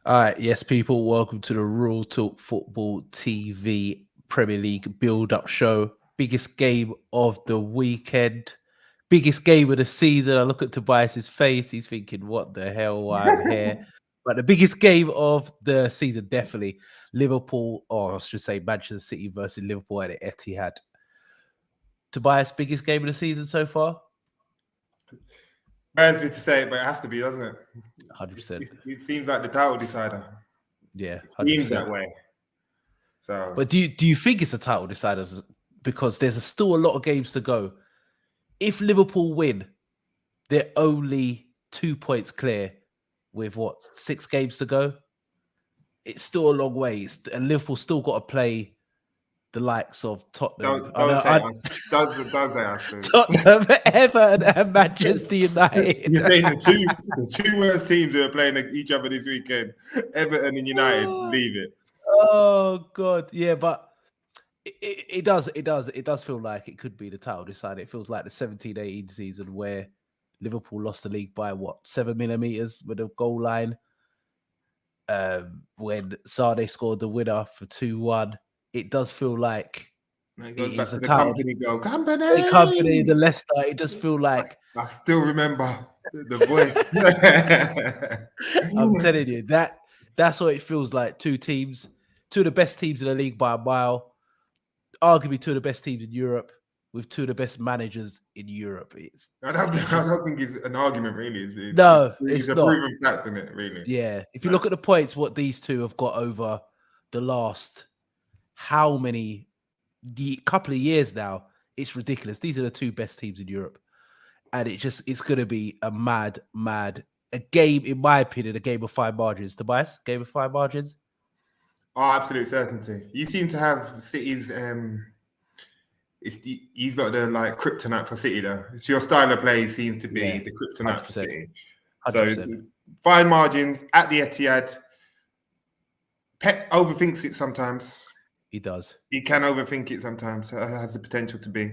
All right, yes, people, welcome to the Raw Talk Football TV Premier League build-up show. Biggest game of the weekend, biggest game of the season. I look at Tobias's face; he's thinking, "What the hell? Why I'm here?" But the biggest game of the season, definitely Liverpool, or I should say Manchester City versus Liverpool at the Etihad. Tobias, biggest game of the season so far? Burns me to say it, but it has to be, doesn't it? 100%. It seems like the title decider. Yeah, it seems that way. So, but do you think it's a title decider? Because there's still a lot of games to go. If Liverpool win, they're only 2 points clear with 6 games to go. It's still a long way, and Liverpool still got to play the likes of Tottenham. Don't say us. Tottenham, Everton, and Manchester United. You're saying the two worst teams that are playing each other this weekend, Everton and United. Leave it. Oh God, yeah, but it does feel like it could be the title decider. It feels like the 17-18 season where Liverpool lost the league by 7 millimeters with a goal line. When Sade scored the winner for 2-1, it does feel like it is a title. Company, the Leicester. It does feel like I still remember the voice. I'm telling you that's what it feels like. Two of the best teams in the league by a mile, arguably two of the best teams in Europe, with two of the best managers in Europe. I don't think it's an argument, really. It's a not. proven fact, isn't it, really? Yeah. If you look at the points, what these two have got over the last couple of years now, it's ridiculous. These are the two best teams in Europe. And it's going to be a mad a game, in my opinion, a game of 5 margins. Tobias, game of 5 margins? Oh, absolute certainty. You seem to have City's... you've got the kryptonite for City though. So your style of play seems to be the kryptonite 100%. For City. 100%. So 5 margins at the Etihad. Pep overthinks it sometimes. He does. He can overthink it sometimes. It has the potential to be.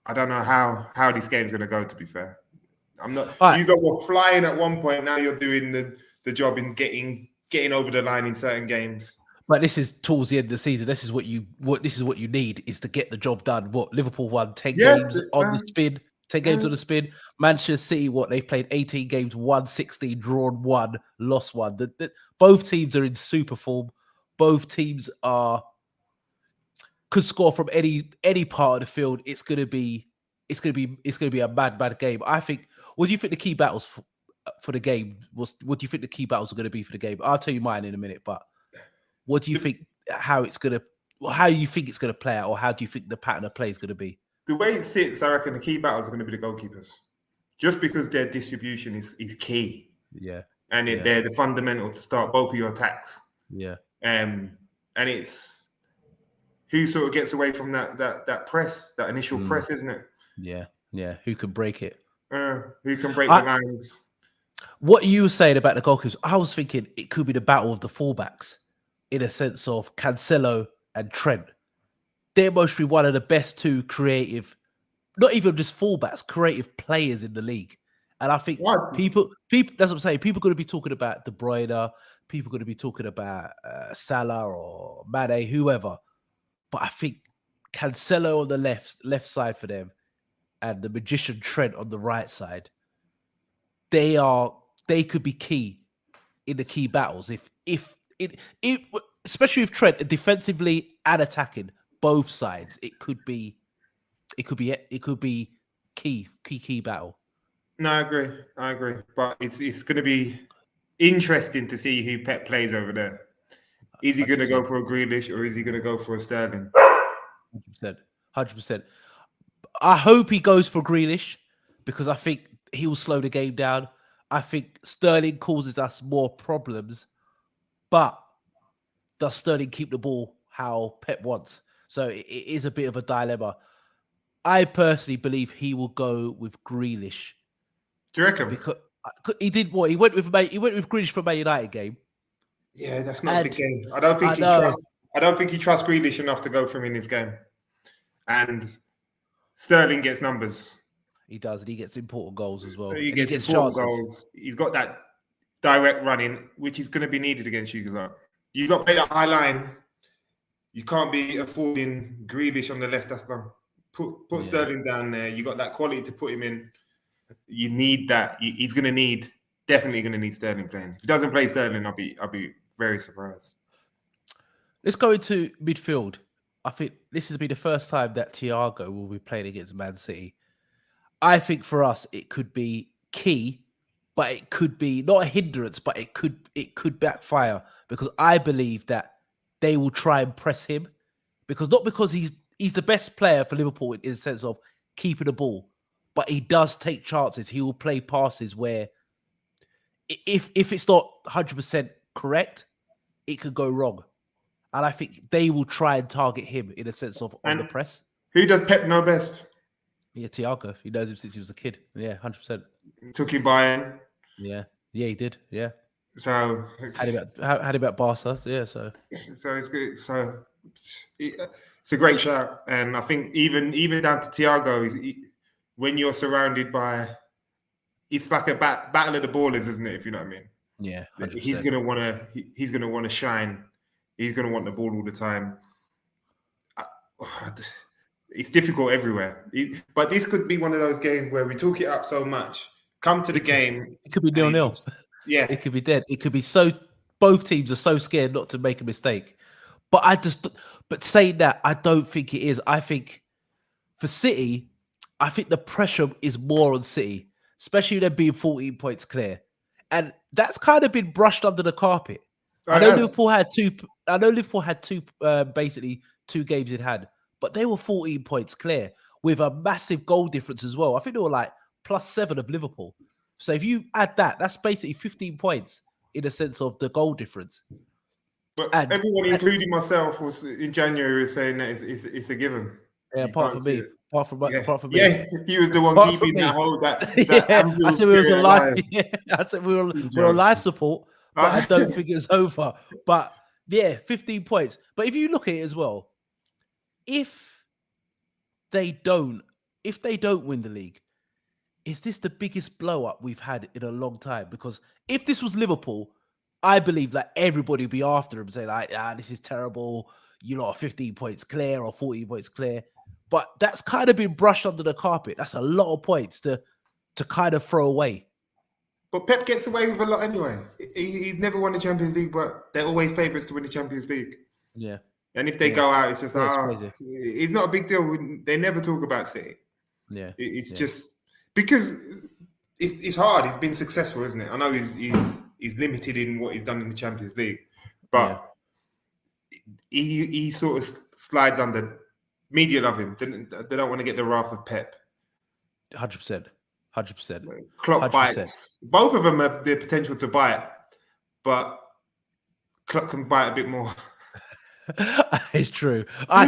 I don't know how this game's going to go, to be fair. I'm not. You were flying at one point. Now you're doing the job in getting over the line in certain games. But this is towards the end of the season. This is what you need is to get the job done. Liverpool won 10 games on the spin. 10 games on the spin. Manchester City, they've played 18 games, won 16, drawn 1, lost 1. Both teams are in super form. Both teams could score from any part of the field. It's gonna be a mad game. I think. What do you think the key battles for the game was? What do you think the key battles are going to be for the game? I'll tell you mine in a minute. But what do you think? How you think it's going to play out, or how do you think the pattern of play is going to be? The way it sits, I reckon the key battles are going to be the goalkeepers, just because their distribution is key. Yeah, and they're the fundamental to start both of your attacks. Yeah, and it's who sort of gets away from that press, that initial press, isn't it? Yeah. Who can break it? Who can break the lines? What you were saying about the goalkeepers, I was thinking it could be the battle of the fullbacks, in a sense of Cancelo and Trent. They must be one of the best two creative, not even just fullbacks, creative players in the league. And I think people, that's what I'm saying. People are going to be talking about De Bruyne. People are going to be talking about Salah or Mane, whoever. But I think Cancelo on the left side for them, and the magician Trent on the right side, they could be key in the key battles. If especially with Trent defensively and attacking both sides, it could be key battle. No, I agree. But it's going to be interesting to see who Pep plays over there. Is he going to go for a Grealish or is he going to go for a Sterling? 100%. I hope he goes for Grealish because I think he will slow the game down. I think Sterling causes us more problems, but does Sterling keep the ball how Pep wants? So it is a bit of a dilemma. I personally believe he will go with Grealish. Do you reckon? Because he did what? He went with Grealish for a Man United game. Yeah, that's not a big game. I don't think he trusts Grealish enough to go for him in his game. And Sterling gets numbers. He does, and he gets important goals as well. He gets important goals. He's got that direct running, which is going to be needed against you guys. You got to play that high line. You can't be affording Grealish on the left. That's gone. Put Sterling down there. You got that quality to put him in. You need that. He's going to definitely going to need Sterling playing. If he doesn't play Sterling, I'll be very surprised. Let's go into midfield. I think this will be the first time that Thiago will be playing against Man City. I think for us, it could be key, but it could be not a hindrance, but it could backfire, because I believe that they will try and press him, because he's the best player for Liverpool in the sense of keeping the ball, but he does take chances. He will play passes where if it's not 100% correct, it could go wrong. And I think they will try and target him in a sense of on the press. Who does Pep know best? Yeah, Thiago. He knows him since he was a kid. Yeah, 100%. Took him Bayern. Yeah, he did. Yeah. So had him at Barca. Yeah, so it's good. So it's a great shout, and I think even down to Thiago, when you're surrounded by, it's like a battle of the ballers, isn't it? If you know what I mean. Yeah, 100%. He's gonna want to shine. He's gonna want the ball all the time. It's difficult everywhere, but this could be one of those games where we talk it up so much. Come to the game, it could be 0-0. Yeah, it could be dead. It could be so. Both teams are so scared not to make a mistake. But saying that, I don't think it is. I think for City, I think the pressure is more on City, especially them being 14 points clear, and that's kind of been brushed under the carpet. I know Liverpool had two, basically 2 games in hand, but they were 14 points clear with a massive goal difference as well. I think they were like +7 of Liverpool. So if you add that, that's basically 15 points in the sense of the goal difference. But everyone, including myself, was in January was saying that it's a given. Yeah, apart from me. Apart from me. Yeah, he was the one keeping that hold. That I said we was alive. Yeah, I said we're on life support, but I don't think it's over. But yeah, 15 points. But if you look at it as well, if they don't win the league, is this the biggest blow up we've had in a long time? Because if this was Liverpool, I believe that everybody would be after him, saying like, this is terrible. You lot are 15 points clear or 14 points clear. But that's kind of been brushed under the carpet. That's a lot of points to kind of throw away. But Pep gets away with a lot anyway. He's never won the Champions League, but they're always favourites to win the Champions League. Yeah. And if they go out, it's just it's not a big deal. They never talk about City. Yeah. It's just because it's hard. He's been successful, isn't it? I know he's limited in what he's done in the Champions League, but he sort of slides under. Media love him. They don't want to get the wrath of Pep. 100%. Klopp bites. Both of them have the potential to bite, but Klopp can bite a bit more. It's true. I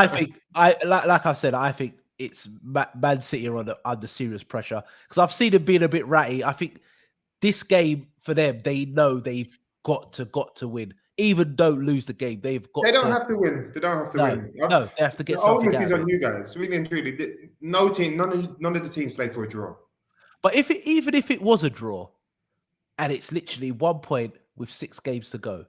think like I said, I think it's Man City are under serious pressure because I've seen them being a bit ratty. I think this game for them, they know they've got to win. Even don't lose the game, they don't have to win. They don't have to win. No, they have to get something. The onus is on you guys. Really and truly, no team, none of the teams play for a draw. But even if it was a draw, and it's literally 1 point with 6 games to go,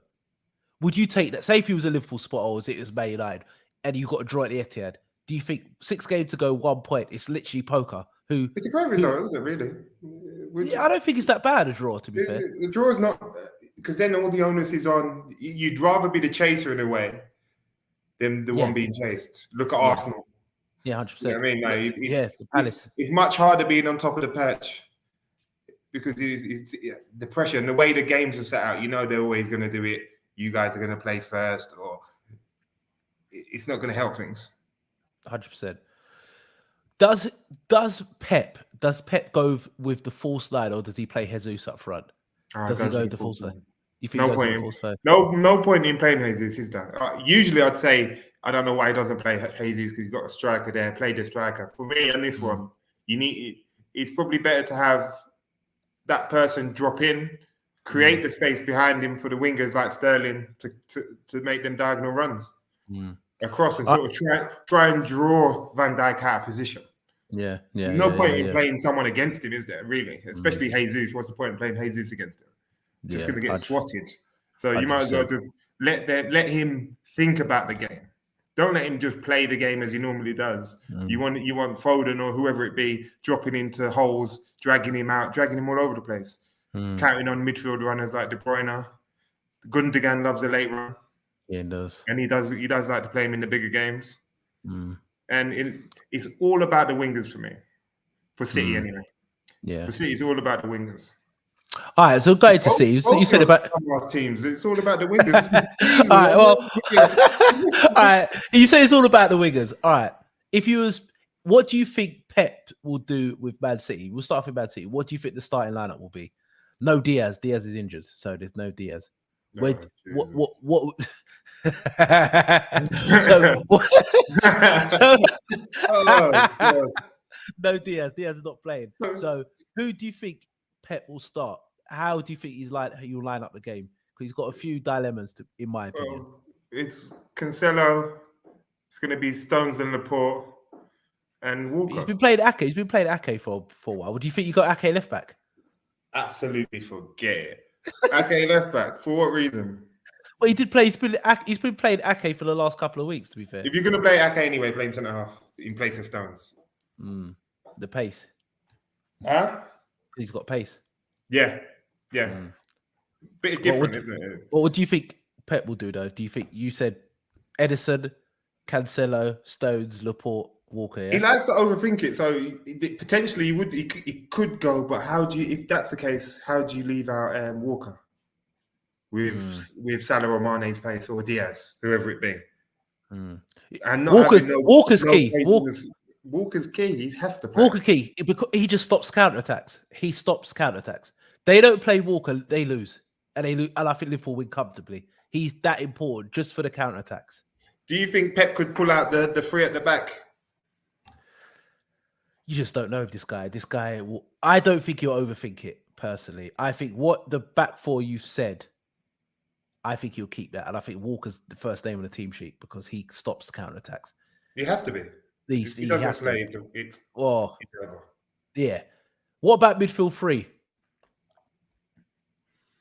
would you take that? Say if you was a Liverpool spot or it was Man United, and you got a draw at the Etihad, do you think 6 games to go, 1 point? It's literally poker. It's a great result, isn't it? Really? I don't think it's that bad a draw. To be fair, the draw is not because then all the onus is on. You'd rather be the chaser in a way than the one being chased. Look at Arsenal. Yeah, 100%. You know what I mean, the Palace. It's much harder being on top of the perch because the pressure and the way the games are set out. You know they're always going to do it. You guys are going to play first, or it's not going to help things. 100%. Does Pep go with the false line, or does he play Jesus up front? Does he go with the false line? You think no point in playing Jesus, is there? Usually I'd say I don't know why he doesn't play Jesus because he's got a striker there. Play the striker. For me on this one, it's probably better to have that person drop in, create the space behind him for the wingers like Sterling to make them diagonal runs. Across and sort of try and draw Van Dijk out of position. No point in playing someone against him, is there? Really, especially Jesus. What's the point in playing Jesus against him? just going to get swatted. So 100%. you might as well just let him think about the game. Don't let him just play the game as he normally does. You want Foden or whoever it be dropping into holes, dragging him out, dragging him all over the place, counting on midfield runners like De Bruyne. Gundogan loves a late run. Yeah, he does. And he does like to play him in the bigger games. And it's all about the wingers for me. For City, anyway. Yeah. For City, it's all about the wingers. All right, so going to City. So you said about teams. It's all about the wingers. All right, well, all right. You say it's all about the wingers. All right. What do you think Pep will do with Man City? We'll start with Man City. What do you think the starting lineup will be? No Diaz. Diaz is injured, so there's no Diaz. What? No Diaz. Diaz is not playing. So who do you think Pep will start? How do you think he'll line up the game? Because he's got a few dilemmas, in my opinion. It's Cancelo. It's going to be Stones and Laporte and Walker. He's been playing Ake. He's been playing Ake for a while. Do you think you got Ake left back? Absolutely forget it. Ake left back. For what reason? Well, he did play. He's been playing Ake for the last couple of weeks. To be fair, if you're going to play Ake anyway, play him centre half in place of Stones. The pace. Huh? He's got pace. Yeah. Bit different, isn't it? What do you think Pep will do though? Do you think you said Edison, Cancelo, Stones, Laporte, Walker? Yeah? He likes to overthink it, so potentially he could go. But how do you? If that's the case, how do you leave out Walker with Salah or Mane's place or Diaz, whoever it be? And Walker's key. Walker's key. He has to play. Walker key because he just stops counterattacks. He stops counterattacks. They don't play Walker, they lose, and I think Liverpool win comfortably. He's that important just for the counterattacks. Do you think Pep could pull out the three at the back? You just don't know if this guy. I don't think he'll overthink it personally. I think what the back four you said, I think he'll keep that, and I think Walker's the first name on the team sheet because he stops counterattacks. He has to be. He doesn't play. It's yeah. What about midfield three?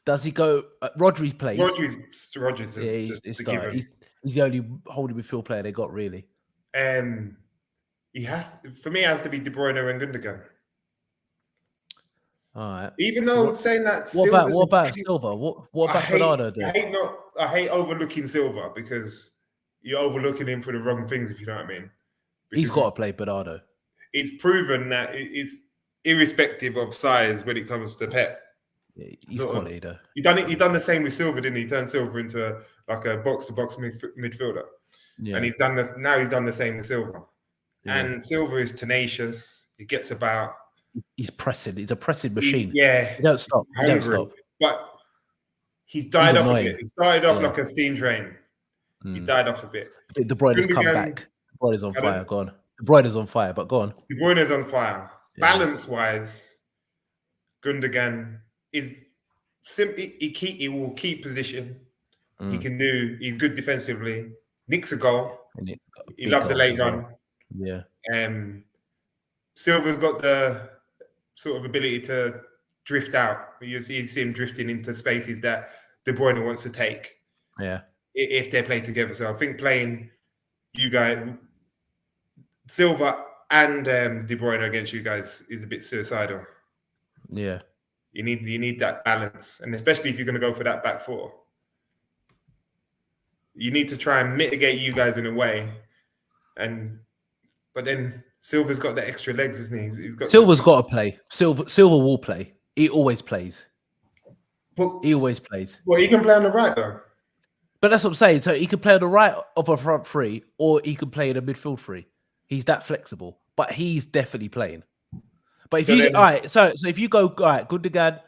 Does he go? Rodri plays. Rodri's he's the only holding midfield player they got really. He has for me. It has to be De Bruyne and Gundogan. All right. Even though saying that, what about Silva? What about Bernardo? I hate overlooking Silva because you're overlooking him for the wrong things. If you know what I mean. Because he's got to play Bernardo. It's proven that it's irrespective of size when it comes to Pep. Yeah, he's quality though. He done the same with Silva, didn't he? He turned Silva into a box-to-box midfielder. Yeah. And he's done this now. He's done the same with Silva. Yeah. And Silva is tenacious. He gets about. He's pressing. He's a pressing machine. He don't stop. He don't stop. But he's died off a bit. He started off like a steam train. He died off a bit. I think De Bruyne's come back. De Bruyne's on fire. Go on. De Bruyne's on fire, but go on. De Bruyne's on fire. Yeah. Balance-wise, Gundogan is simply he will keep position. He can do. He's good defensively. Nicks a goal. He loves a late run. Yeah. Silva's got the sort of ability to drift out. You see him drifting into spaces that De Bruyne wants to take. Yeah. If they play together, so I think playing you guys, Silva and De Bruyne against you guys is a bit suicidal. Yeah. You need that balance, and especially if you're going to go for that back four, you need to try and mitigate you guys in a way. But then Silva's got the extra legs, isn't he? Silva's got to play. Silva will play. He always plays. He always plays. Well, he can play on the right though. But that's what I'm saying. So he can play on the right of a front three, or he can play in a midfield three. He's that flexible, but he's definitely playing. But if so if you go Gundogan,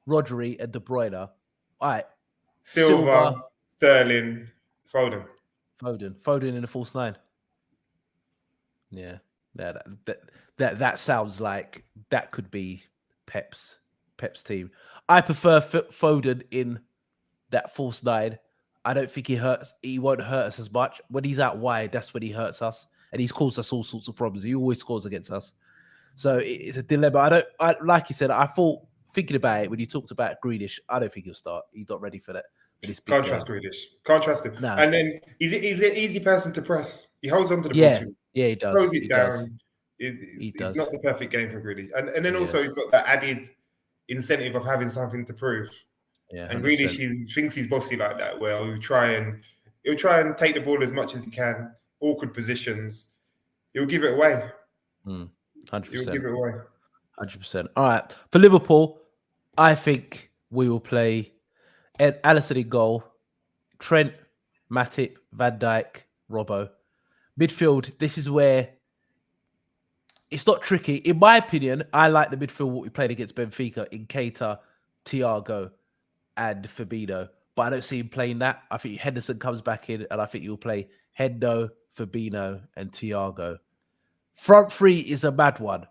Rodri, and De Bruyne, all right, Silva, Sterling, Foden in the false nine. Yeah, that sounds like that could be Pep's team. I prefer Foden in that false nine. I don't think he won't hurt us as much. When he's out wide, that's when he hurts us. And he's caused us all sorts of problems. He always scores against us. So it's a dilemma. Like you said, I thought thinking about it, when you talked about Grealish, I don't think he'll start. He's not ready for that. For this big Can't game. trust Grealish. Can't trust him. No. And then he's an easy person to press. He holds onto the ball Yeah, too. yeah, he does. Throws it He down. does. It's not the perfect game for Grealish. And then also Yes. he's got that added incentive of having something to prove. Yeah, and 100%. Grealish thinks he's bossy like that, where he'll try and take the ball as much as he can, awkward positions. He'll give it away. 100%. He'll give it away. 100%. All right. For Liverpool, I think we will play Alisson in goal, Trent, Matip, Van Dijk, Robbo. Midfield, this is where it's not tricky. In my opinion, I like the midfield what we played against Benfica in Keita, Thiago, and Fabinho. But I don't see him playing that. I think Henderson comes back in, and I think you'll play Hendo, Fabinho, and Thiago. Front three is a mad one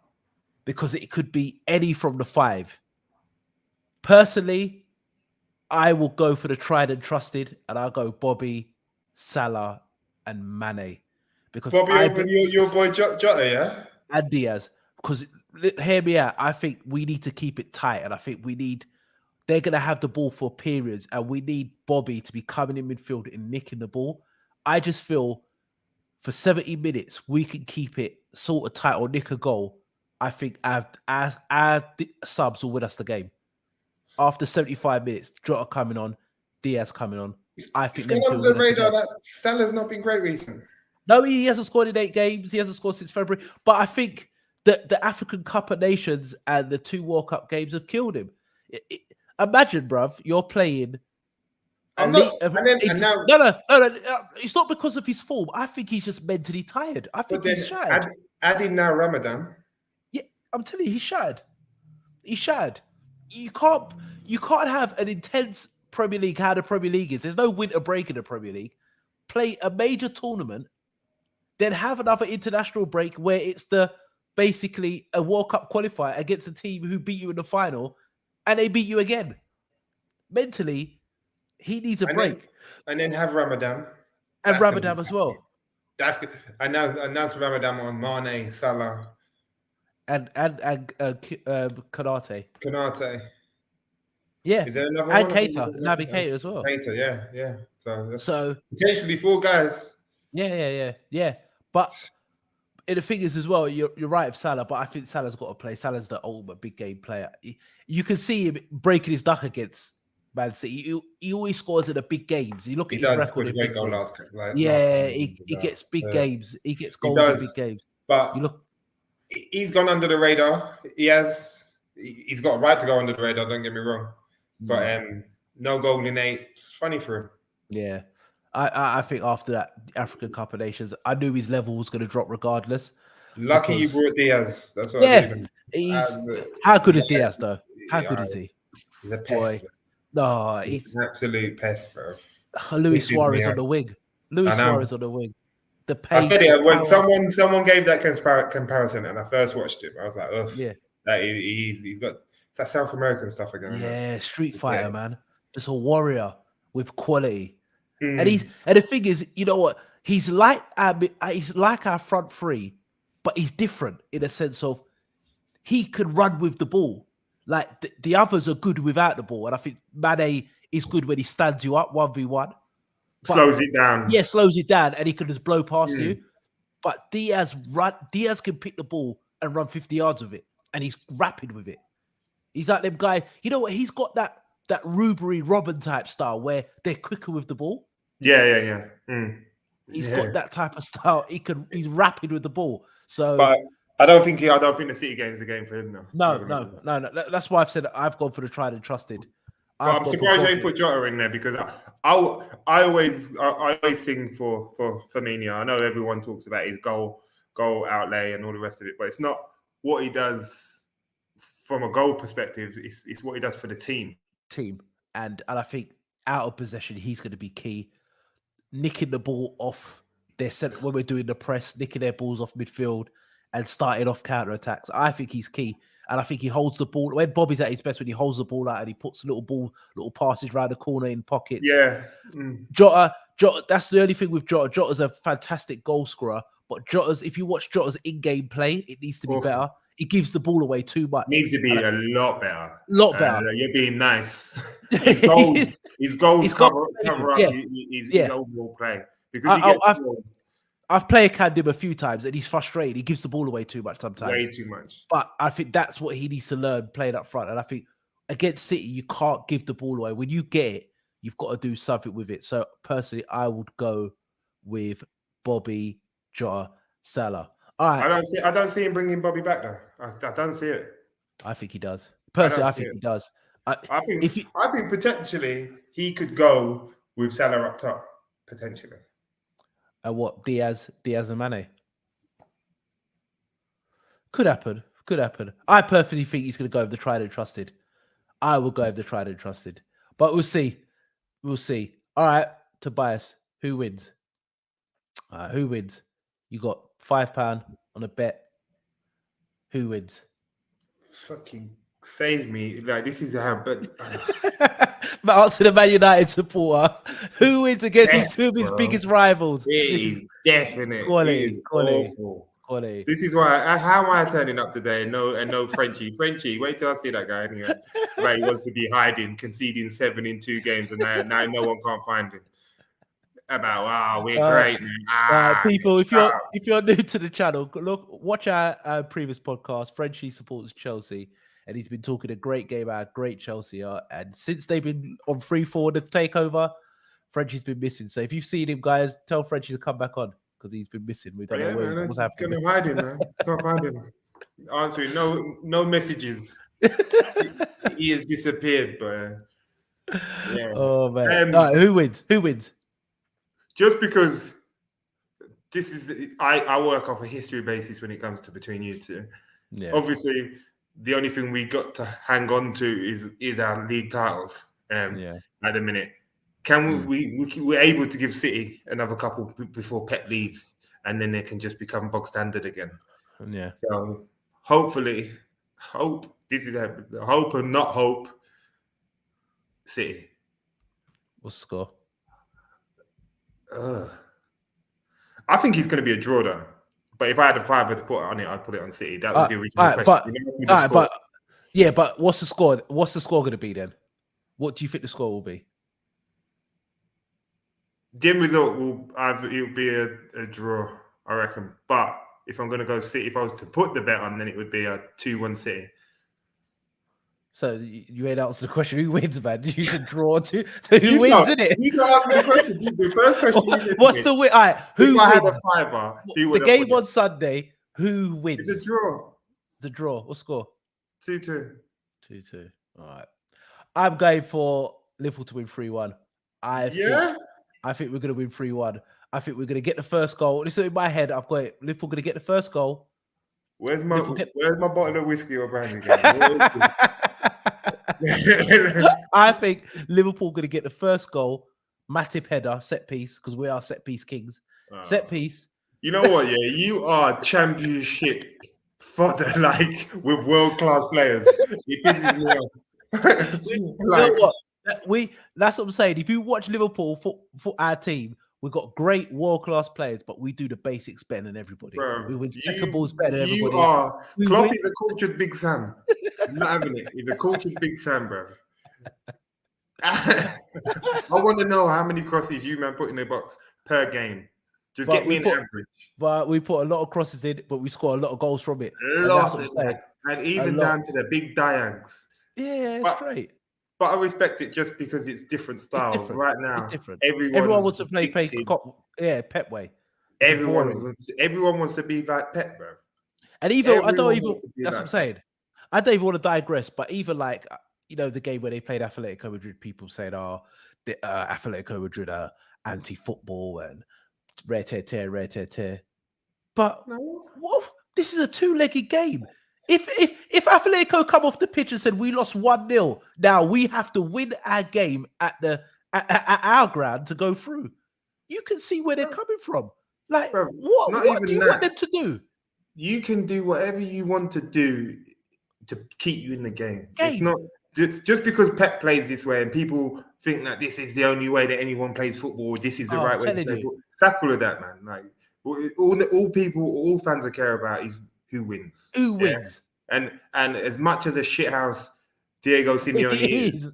because it could be any from the five. Personally, I will go for the tried and trusted, and I'll go Bobby, Salah, and Mane. Because Bobby over your boy Jota, yeah? And Diaz. Because, hear me out, I think we need to keep it tight, and I think they're going to have the ball for periods, and we need Bobby to be coming in midfield and nicking the ball. I just feel for 70 minutes, we can keep it sort of tight or nick a goal. I think our subs will win us the game. After 75 minutes, Jota coming on, Diaz coming on. I think it's gone under the radar that Salah's not been great recently. No, he hasn't scored in 8 games. He hasn't scored since February. But I think that the African Cup of Nations and the 2 World Cup games have killed him. Imagine, bruv, you're playing. No. It's not because of his form. I think he's just mentally tired. I think he's shattered. Adding now Ramadan. Yeah, I'm telling you, he's shattered. He's shattered. You can't have an intense Premier League how the Premier League is. There's no winter break in the Premier League. Play a major tournament, then have another international break where it's basically a World Cup qualifier against a team who beat you in the final, and they beat you again. Mentally, he needs a break. And then have Ramadan. And Ramadan as well. That's good. And that's Ramadan on Mane, Salah. And Konate. Konate. Yeah. Is there another and one? Keita. Naby Keita as well. Keita, yeah. So potentially 4 guys. Yeah. But the thing is as well, you're right with Salah, but I think Salah's got to play. Salah's the ultimate big game player. You can see him breaking his duck against Man City. He always scores in the big games. You look at his record in big games. He gets big games. He gets goals in big games. But he's gone under the radar. He's got a right to go under the radar, don't get me wrong. But no goal in 8. It's funny for him. Yeah. I think after that African Cup of Nations, I knew his level was going to drop regardless. Lucky you brought Diaz. That's what I did. How good is Diaz, though? How good is he? He's a pest. No, he's an absolute pest, bro. Luis Suarez on the wing. Suarez on the wing. The pace. I said it when someone gave that comparison, and I first watched it. I was like, ugh. Yeah. He's got that South American stuff again. Yeah, street fighter, man. Just a warrior with quality. And the thing is, you know what? He's like our front three, but he's different in a sense of he can run with the ball. Like the others are good without the ball, and I think Mane is good when he stands you up 1v1. Slows it down. Yeah, slows it down, and he can just blow past you. But Diaz can pick the ball and run 50 yards with it, and he's rapid with it. He's like them guy. You know what? He's got that Rubery Robin type style where they're quicker with the ball. Yeah. He's got that type of style. He's rapid with the ball. So, but I don't think the City game is a game for him now. No. That's why I've said I gone for the tried and trusted. I'm surprised you ain't put Jota in there because I always sing for Firmino. I know everyone talks about his goal outlay and all the rest of it, but it's not what he does from a goal perspective. It's what he does for the team. And I think out of possession, he's going to be key. Nicking the ball off their centre when we're doing the press, nicking their balls off midfield and starting off counter attacks. I think he's key. And I think he holds the ball. When Bobby's at his best, when he holds the ball out and he puts little passes around the corner in pockets. Yeah. Jota, that's the only thing with Jota. Jota's a fantastic goal scorer. But if you watch Jota's in-game play, it needs to be better. He gives the ball away too much. Needs to be a lot better. You're being nice. His goals cover up his overall play. Because I've played him a few times and he's frustrated. He gives the ball away too much sometimes. Way too much. But I think that's what he needs to learn playing up front. And I think against City, you can't give the ball away. When you get it, you've got to do something with it. So personally, I would go with Bobby, Jota, Salah. All right. I don't see him bringing Bobby back though. I don't see it. I think he does. Personally, I think he does. I think potentially he could go with Salah up top. Potentially. What, Diaz and Mane? Could happen. I personally think he's going to go with the tried and trusted. I will go with the tried and trusted. But we'll see. All right, Tobias, who wins? Who wins? You got £5 on a bet. Who wins? Fucking save me. Like, this is how... But answer the Man United supporter. Who wins against two of his biggest rivals? It is definite. Quality. This is why. How am I turning up today? No Frenchie. Wait till I see that guy anyway. Right, he wants to be hiding, conceding 7 in 2 games, and now no one can't find him. We're great, man. People, if you're new to the channel, watch our previous podcast. Frenchie supports Chelsea. And he's been talking a great game about great Chelsea are. And since they've been on 3-4 the takeover, Frenchie's been missing. So if you've seen him, guys, tell Frenchie to come back on because he's been missing. We don't know what's happening. Gonna hide him, man. Can't find him. Answering no messages. He has disappeared, but yeah. Oh man. Who wins? Just because this is I work off a history basis when it comes to between you two. Yeah. Obviously, the only thing we got to hang on to is our league titles. At the minute, we're able to give City another couple before Pep leaves, and then they can just become bog standard again. Yeah. So hope this is hope and not hope. City. What's the score? I think he's going to be a draw though. But if I had a $5 to put on it, I'd put it on City. That was the original question. But what's the score? What's the score going to be then? What do you think the score will be? The end result it'll be a draw, I reckon. But if I'm going to go City, if I was to put the bet on, then it would be a 2-1 City. So you ain't answered the question. Who wins, man? You should draw to who wins, isn't it? You can't ask me the question. The first question. What's the win? All right, who if wins? I had a $5, the game on Sunday. Who wins? It's a draw. It's a draw. What score? 2-2. 2-2. All right. I'm going for Liverpool to win 3-1. I think we're going to win 3-1. I think we're going to get the first goal. Listen, in my head, I've got it. Liverpool going to get the first goal. Where's my bottle of whiskey or brandy? I think Liverpool going to get the first goal. Matip header, set piece, because we are set piece kings. Set piece. You know what? Yeah, you are championship fodder, like with world class players. It pisses me off. You know what? That's what I'm saying. If you watch Liverpool for our team, we've got great world class players, but we do the basics better than everybody. Bro, we win second balls better than everybody. Klopp is a cultured Big Sam. I'm not having it. He's a cultured Big Sam, bro. I want to know how many crosses you man put in the box per game. Just get me an average. But we put a lot of crosses in, but we score a lot of goals from it. And even down to the big diags. Yeah, it's great. But I respect it just because it's different styles. Right now, it's different. Everyone wants to play Pep way. Everyone wants to be like Pep, bro. And even that's what I'm saying. I don't even want to digress, but even like the game where they played Atletico Madrid, people saying, the Atletico Madrid are anti-football and rare tear. But this is a 2-legged game. If Atletico come off the pitch and said we lost 1-0, now we have to win our game at our ground to go through. You can see where they're coming from. Like, what do you want them to do? You can do whatever you want to do to keep you in the game. It's not just because Pep plays this way and people think that this is the only way that anyone plays football. This is the right way to play football. Sack all of that, man. Like all fans care about is who wins. Who wins? And as much as a shithouse Diego Simeone is.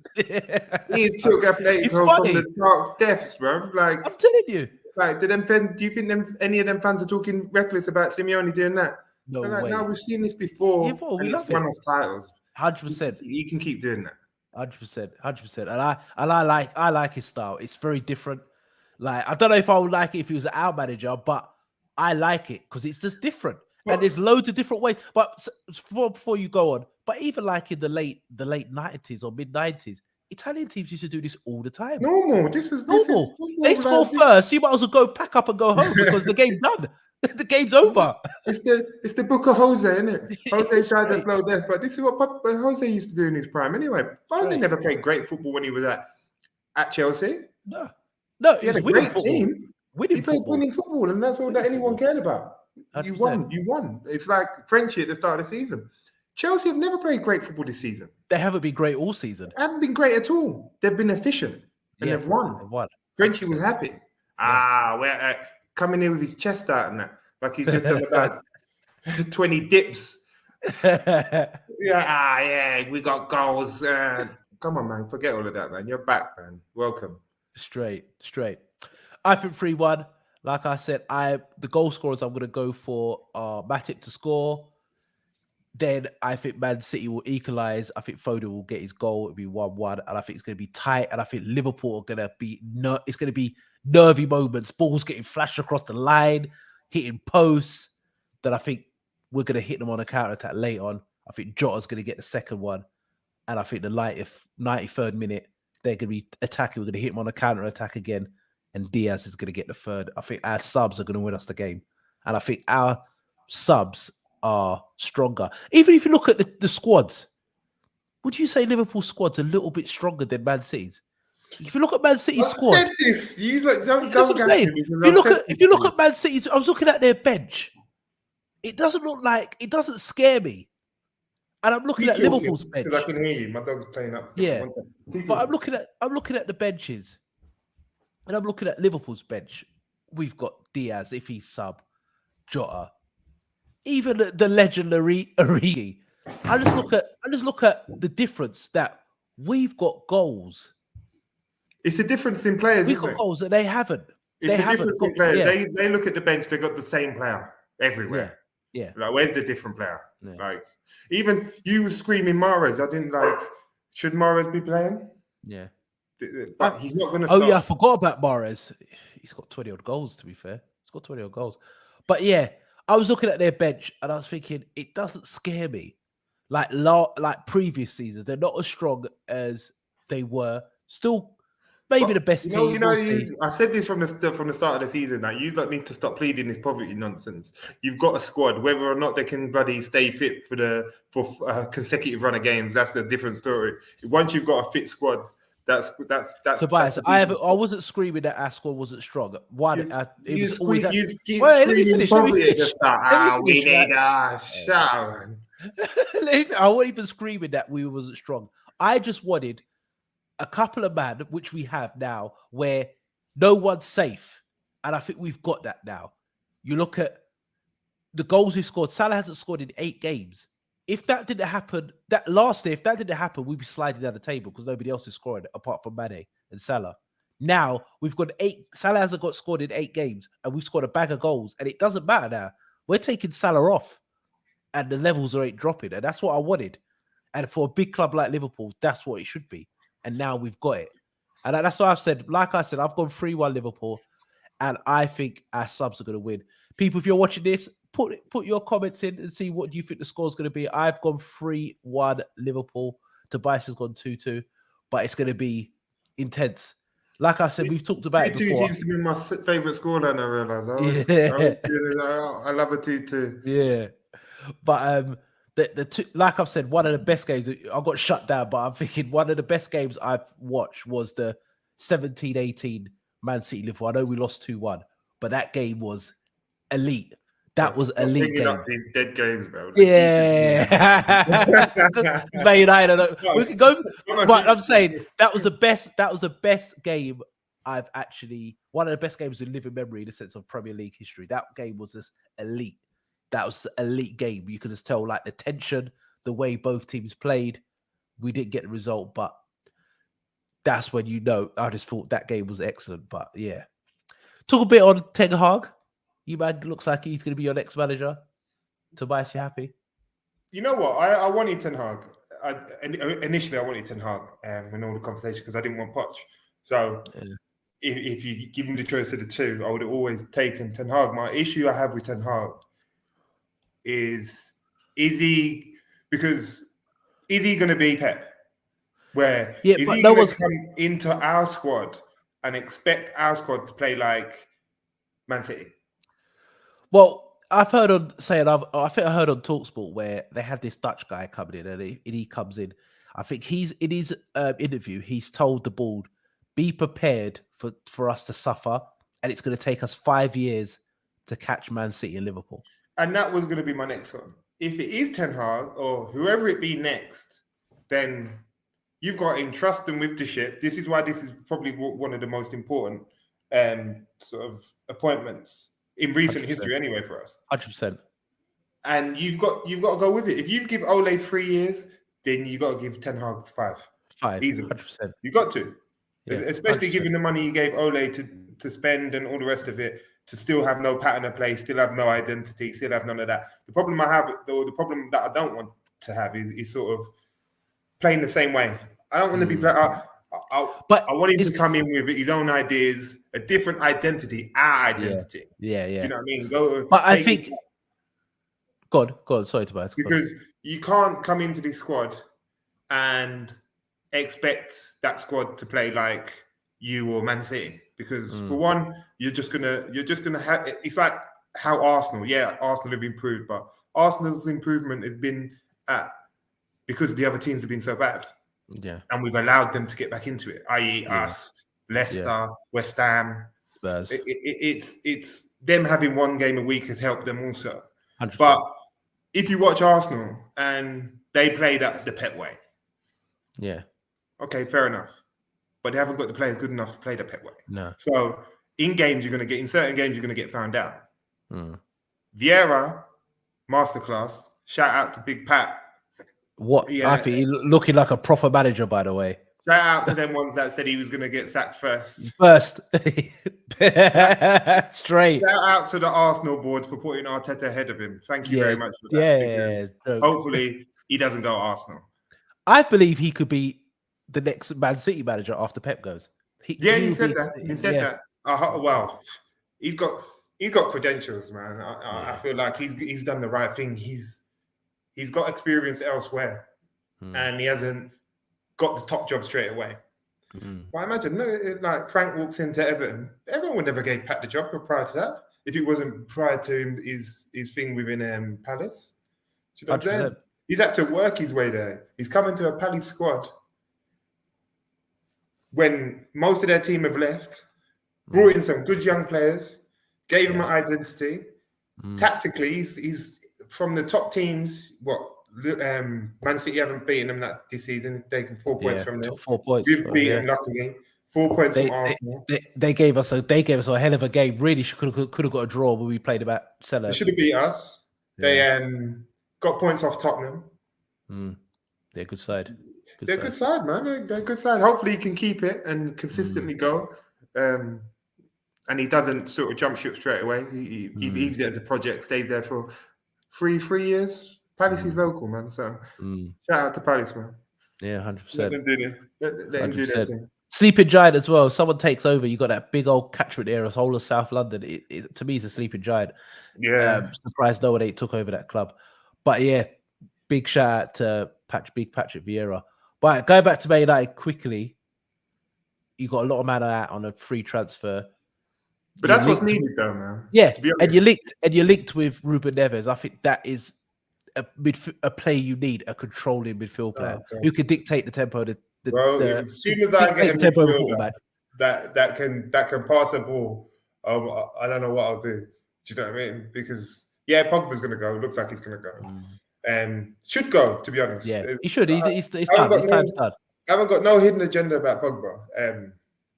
he took athletics from the dark depths, bro. Like I'm telling you. Like, do you think any of them fans are talking reckless about Simeone doing that? No They're like, way. no, we've seen this before. Yeah, well, we and love it's won it. us titles. 100%. He can keep doing that. 100%. And I like his style. It's very different. Like, I don't know if I would like it if he was our manager, but I like it because it's just different. And there's loads of different ways. But before you go on, but even like in the late 90s or mid 90s, Italian teams used to do this all the time. Normal. This is football. They score first. You might as well go pack up and go home because the game's done. The game's over. It's the book of Jose, isn't it? Jose tried to slow death, but this is what Jose used to do in his prime. Anyway, Jose never played great football when he was at Chelsea. No, he had a great team. He played winning football, and that's all that anyone cared about. 100%. You won. It's like Frenchie at the start of the season. Chelsea have never played great football this season. They haven't been great all season. They haven't been great at all. They've been efficient and they've won. Frenchie was happy. We're coming in with his chest out and that, like he's just done about 20 dips. We got goals. Come on, man. Forget all of that, man. You're back, man. Welcome. Straight. I think 3-1. Like I said, the goal scorers I'm going to go for are Matip to score. Then I think Man City will equalize. I think Foden will get his goal. It'll be 1-1. And I think it's going to be tight. And I think Liverpool are going to be... it's going to be nervy moments. Balls getting flashed across the line, hitting posts. Then I think we're going to hit them on a counter-attack late on. I think Jota's going to get the second one. And I think the 93rd minute, they're going to be attacking. We're going to hit them on a counter-attack again. And Diaz is going to get the third. I think our subs are going to win us the game. And I think our subs are stronger. Even if you look at the squads, would you say Liverpool's squad's a little bit stronger than Man City's? If you look at Man City's squad, said this. Don't if you look at Man City's, I was looking at their bench. It doesn't scare me. And I'm looking at Liverpool's bench. Because I can hear you. My dog's playing up. Yeah, but I'm looking at the benches, and I'm looking at Liverpool's bench. We've got Diaz if he's sub, Jota. Even the legendary Origi. I just look at the difference that we've got goals. It's a difference in players. We've got goals that they haven't. It's a difference in players. Yeah. They look at the bench. They got the same player everywhere. Yeah. Like, where's the different player? Yeah. Like, even you were screaming Mahrez. I didn't like. Should Mahrez be playing? Yeah. But he's not going to. Start. Oh yeah, I forgot about Mahrez. He's got 20 odd goals. To be fair, he's got 20 odd goals. But yeah. I was looking at their bench and I was thinking, it doesn't scare me. Like previous seasons, they're not as strong as they were. Still, maybe the best team. I said this from the start of the season. That you need to stop pleading this poverty nonsense. You've got a squad. Whether or not they can bloody stay fit for a consecutive run of games, that's a different story. Once you've got a fit squad. That's Tobias. I wasn't screaming that our squad wasn't strong. One, it was always. You keep screaming poverty at the start. We need a shower. I wasn't even screaming that we wasn't strong. I just wanted a couple of men, which we have now, where no one's safe, and I think we've got that now. You look at the goals we've scored. Salah hasn't scored in 8 games. If that didn't happen, we'd be sliding down the table because nobody else is scoring apart from Mane and Salah. Now we've got 8. Salah hasn't got scored in 8 games, and we've scored a bag of goals, and it doesn't matter now. We're taking Salah off, and the levels ain't dropping, and that's what I wanted. And for a big club like Liverpool, that's what it should be. And now we've got it, and that's what I've said. Like I said, I've gone 3-1 Liverpool, and I think our subs are going to win. People, if you're watching this, put your comments in and see what do you think the score is going to be. I've gone 3-1 Liverpool. Tobias has gone 2-2, but it's going to be intense. Like I said, we've talked about it before. 2-2 seems to be my favourite scoreline, I realise. I love a 2-2. Yeah. But the two, like I've said, one of the best games, I got shut down, but I'm thinking one of the best games I've watched was the 17-18 Man City Liverpool. I know we lost 2-1, but that game was elite. That was elite game. Up these dead games, bro. Yeah. Man United. We can go, but I'm saying that was the best. That was the best game I've actually. One of the best games in living memory in the sense of Premier League history. That game was just elite. that was an elite game. You could just tell like the tension, the way both teams played. We didn't get the result, but that's when I just thought that game was excellent. But yeah. Talk a bit on Ten Hag. Man, looks like he's going to be your next manager. Tobias, you happy? You know what? I wanted Ten Hag. Initially, I wanted Ten Hag in all the conversation because I didn't want Poch. So if you give me the choice of the two, I would have always taken Ten Hag. My issue I have with Ten Hag is he going to be Pep? Is he going to come into our squad and expect our squad to play like Man City? Well, I've heard on I think I heard on TalkSport where they had this Dutch guy coming in, and he comes in. I think he's in his interview. He's told the board, "Be prepared for us to suffer, and it's going to take us 5 years to catch Man City and Liverpool." And that was going to be my next one. If it is Ten Hag or whoever it be next, then you've got to entrust them with the ship. This is why this is probably one of the most important sort of appointments in recent 100%. history, anyway, for us. 100%. And you've got to go with it. If you give Ole 3 years, then you got to give Ten Hag 5. 5. Easily. 100%. You got to, especially 100%. given the money you gave Ole to spend and all the rest of it, to still have no pattern of play, still have no identity, still have none of that. The problem I have, or the problem that I don't want to have, is sort of playing the same way. I don't want to be playing. I want him to come in with his own ideas, a different identity, our identity. Yeah. You know what I mean? But I think. Go on. Sorry, Tobias. Because you can't come into this squad and expect that squad to play like you or Man City. Because for one, you're just gonna have. It's like how Arsenal have improved, but Arsenal's improvement has been because the other teams have been so bad. Yeah, and we've allowed them to get back into it, i.e., us, Leicester, West Ham, Spurs. It's them having one game a week has helped them also. 100%. But if you watch Arsenal and they play the Pep way, okay, fair enough. But they haven't got the players good enough to play the Pep way. No. So in certain games you're going to get found out. Vieira, masterclass. Shout out to Big Pat. I think he's looking like a proper manager, by the way. Shout out to them ones that said he was going to get sacked first. Straight. Shout out to the Arsenal board for putting Arteta ahead of him. Thank you very much for that. Hopefully he doesn't go Arsenal. I believe he could be the next Man City manager after Pep goes. He said that. He said that. Well, he's got credentials, man. I feel like he's done the right thing. He's got experience elsewhere, and he hasn't got the top job straight away. But I imagine, like Frank walks into Everton, everyone would never gave Pat the job prior to that. If it wasn't prior to his thing within Palace, do you know what I'm saying? He's had to work his way there. He's come into a Palace squad when most of their team have left, brought in some good young players, gave him an identity. Tactically, he's from the top teams. Man City haven't beaten them this season. Taken 4 points from them. 4 points. We've beaten them luckily. 4 points from Arsenal. They gave us a hell of a game. Really, could have got a draw when we played about Sellers. They should have beat us. They got points off Tottenham. They're a good side. They're a good side, man. They're a good side. Hopefully, he can keep it and consistently go. And he doesn't sort of jump ship straight away. He leaves it as a project, stays there for three years. Palace is local, man. So shout out to Palace, man. Yeah, 100%. Let them do their thing. Sleeping giant as well. If someone takes over, you got that big old catchment area, whole of South London. It to me is a sleeping giant. Yeah. Surprised no one ain't took over that club. But yeah, big shout out to Big Patrick Vieira. But going back to Man United quickly, you got a lot of man out on a free transfer. But that's what's needed, though, man. Yeah, and you're linked with Ruben Neves. I think that is a player you need, a controlling midfield player who can dictate the tempo. As soon as I get a midfielder that can pass a ball, I don't know what I'll do. Do you know what I mean? Because Pogba's going to go. Looks like he's going to go. Should go, to be honest. Yeah, he should. He's done. His time's done. I haven't got no hidden agenda about Pogba.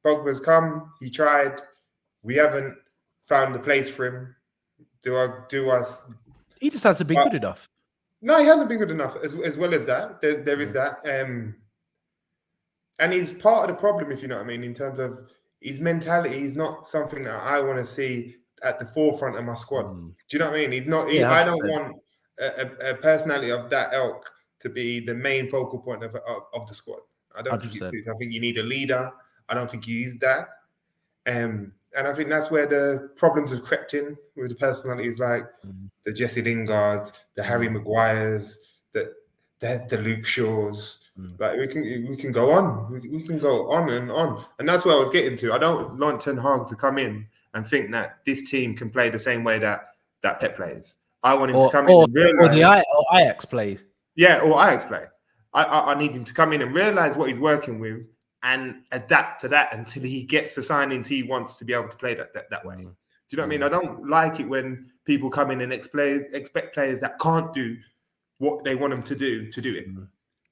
Pogba's come. He tried. We haven't found the place for him. He just hasn't been good enough. No, he hasn't been good enough. As well as that, there is that. And he's part of the problem, if you know what I mean, in terms of his mentality. He's not something that I want to see at the forefront of my squad. Do you know what I mean? He's not. I don't want a personality of that ilk to be the main focal point of the squad. I don't think it's. I think you need a leader. I don't think he is that. And I think that's where the problems have crept in with the personalities like the Jesse Lingards, the Harry Maguires, the Luke Shaws. Like we can go on. We can go on, and that's where I was getting to. I don't want Ten Hag to come in and think that this team can play the same way that Pep plays. I want him to come in and realize, or Ajax play. Yeah, or Ajax play. I need him to come in and realize what he's working with and adapt to that until he gets the signings he wants to be able to play that way. Do you know what I mean? I don't like it when people come in and expect players that can't do what they want them to do it.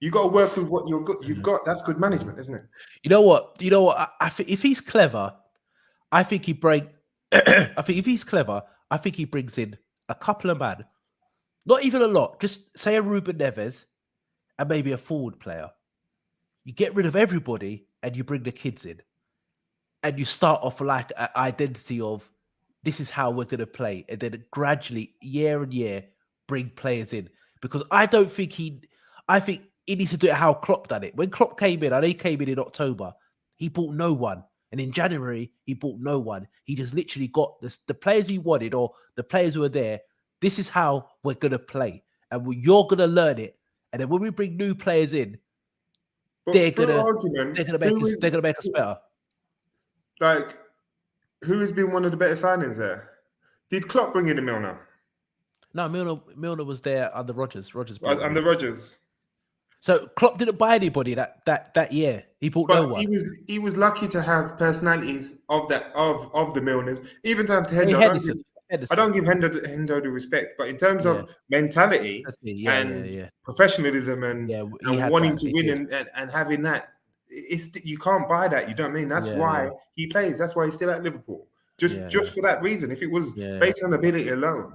You got to work with what you've got. That's good management, isn't it? You know what? I think if he's clever, I think he if he's clever, I think he brings in a couple of men, not even a lot. Just say a Ruben Neves and maybe a forward player. You get rid of everybody and you bring the kids in, and you start off like an identity of this is how we're going to play, and then gradually, year on year, bring players in. Because I think he needs to do it how Klopp done it. When Klopp came in, I know he came in October, he bought no one. And in January, he bought no one. He just literally got the players he wanted, or the players who were there. This is how we're going to play. And you're going to learn it. And then when we bring new players in, they're going to make us better. Like, who has been one of the better signings there? Did Klopp bring in a Milner? No, Milner was there under Rodgers. Under Rodgers. So Klopp didn't buy anybody that year. He bought no one. He was lucky to have personalities of the Milners. Even down to Hendo. I don't give Hendo the respect, but in terms of mentality and professionalism and wanting to win and having that, you can't buy that. You know what I mean? That's why he plays. That's why he's still at Liverpool. Just for that reason. If it was based on ability alone,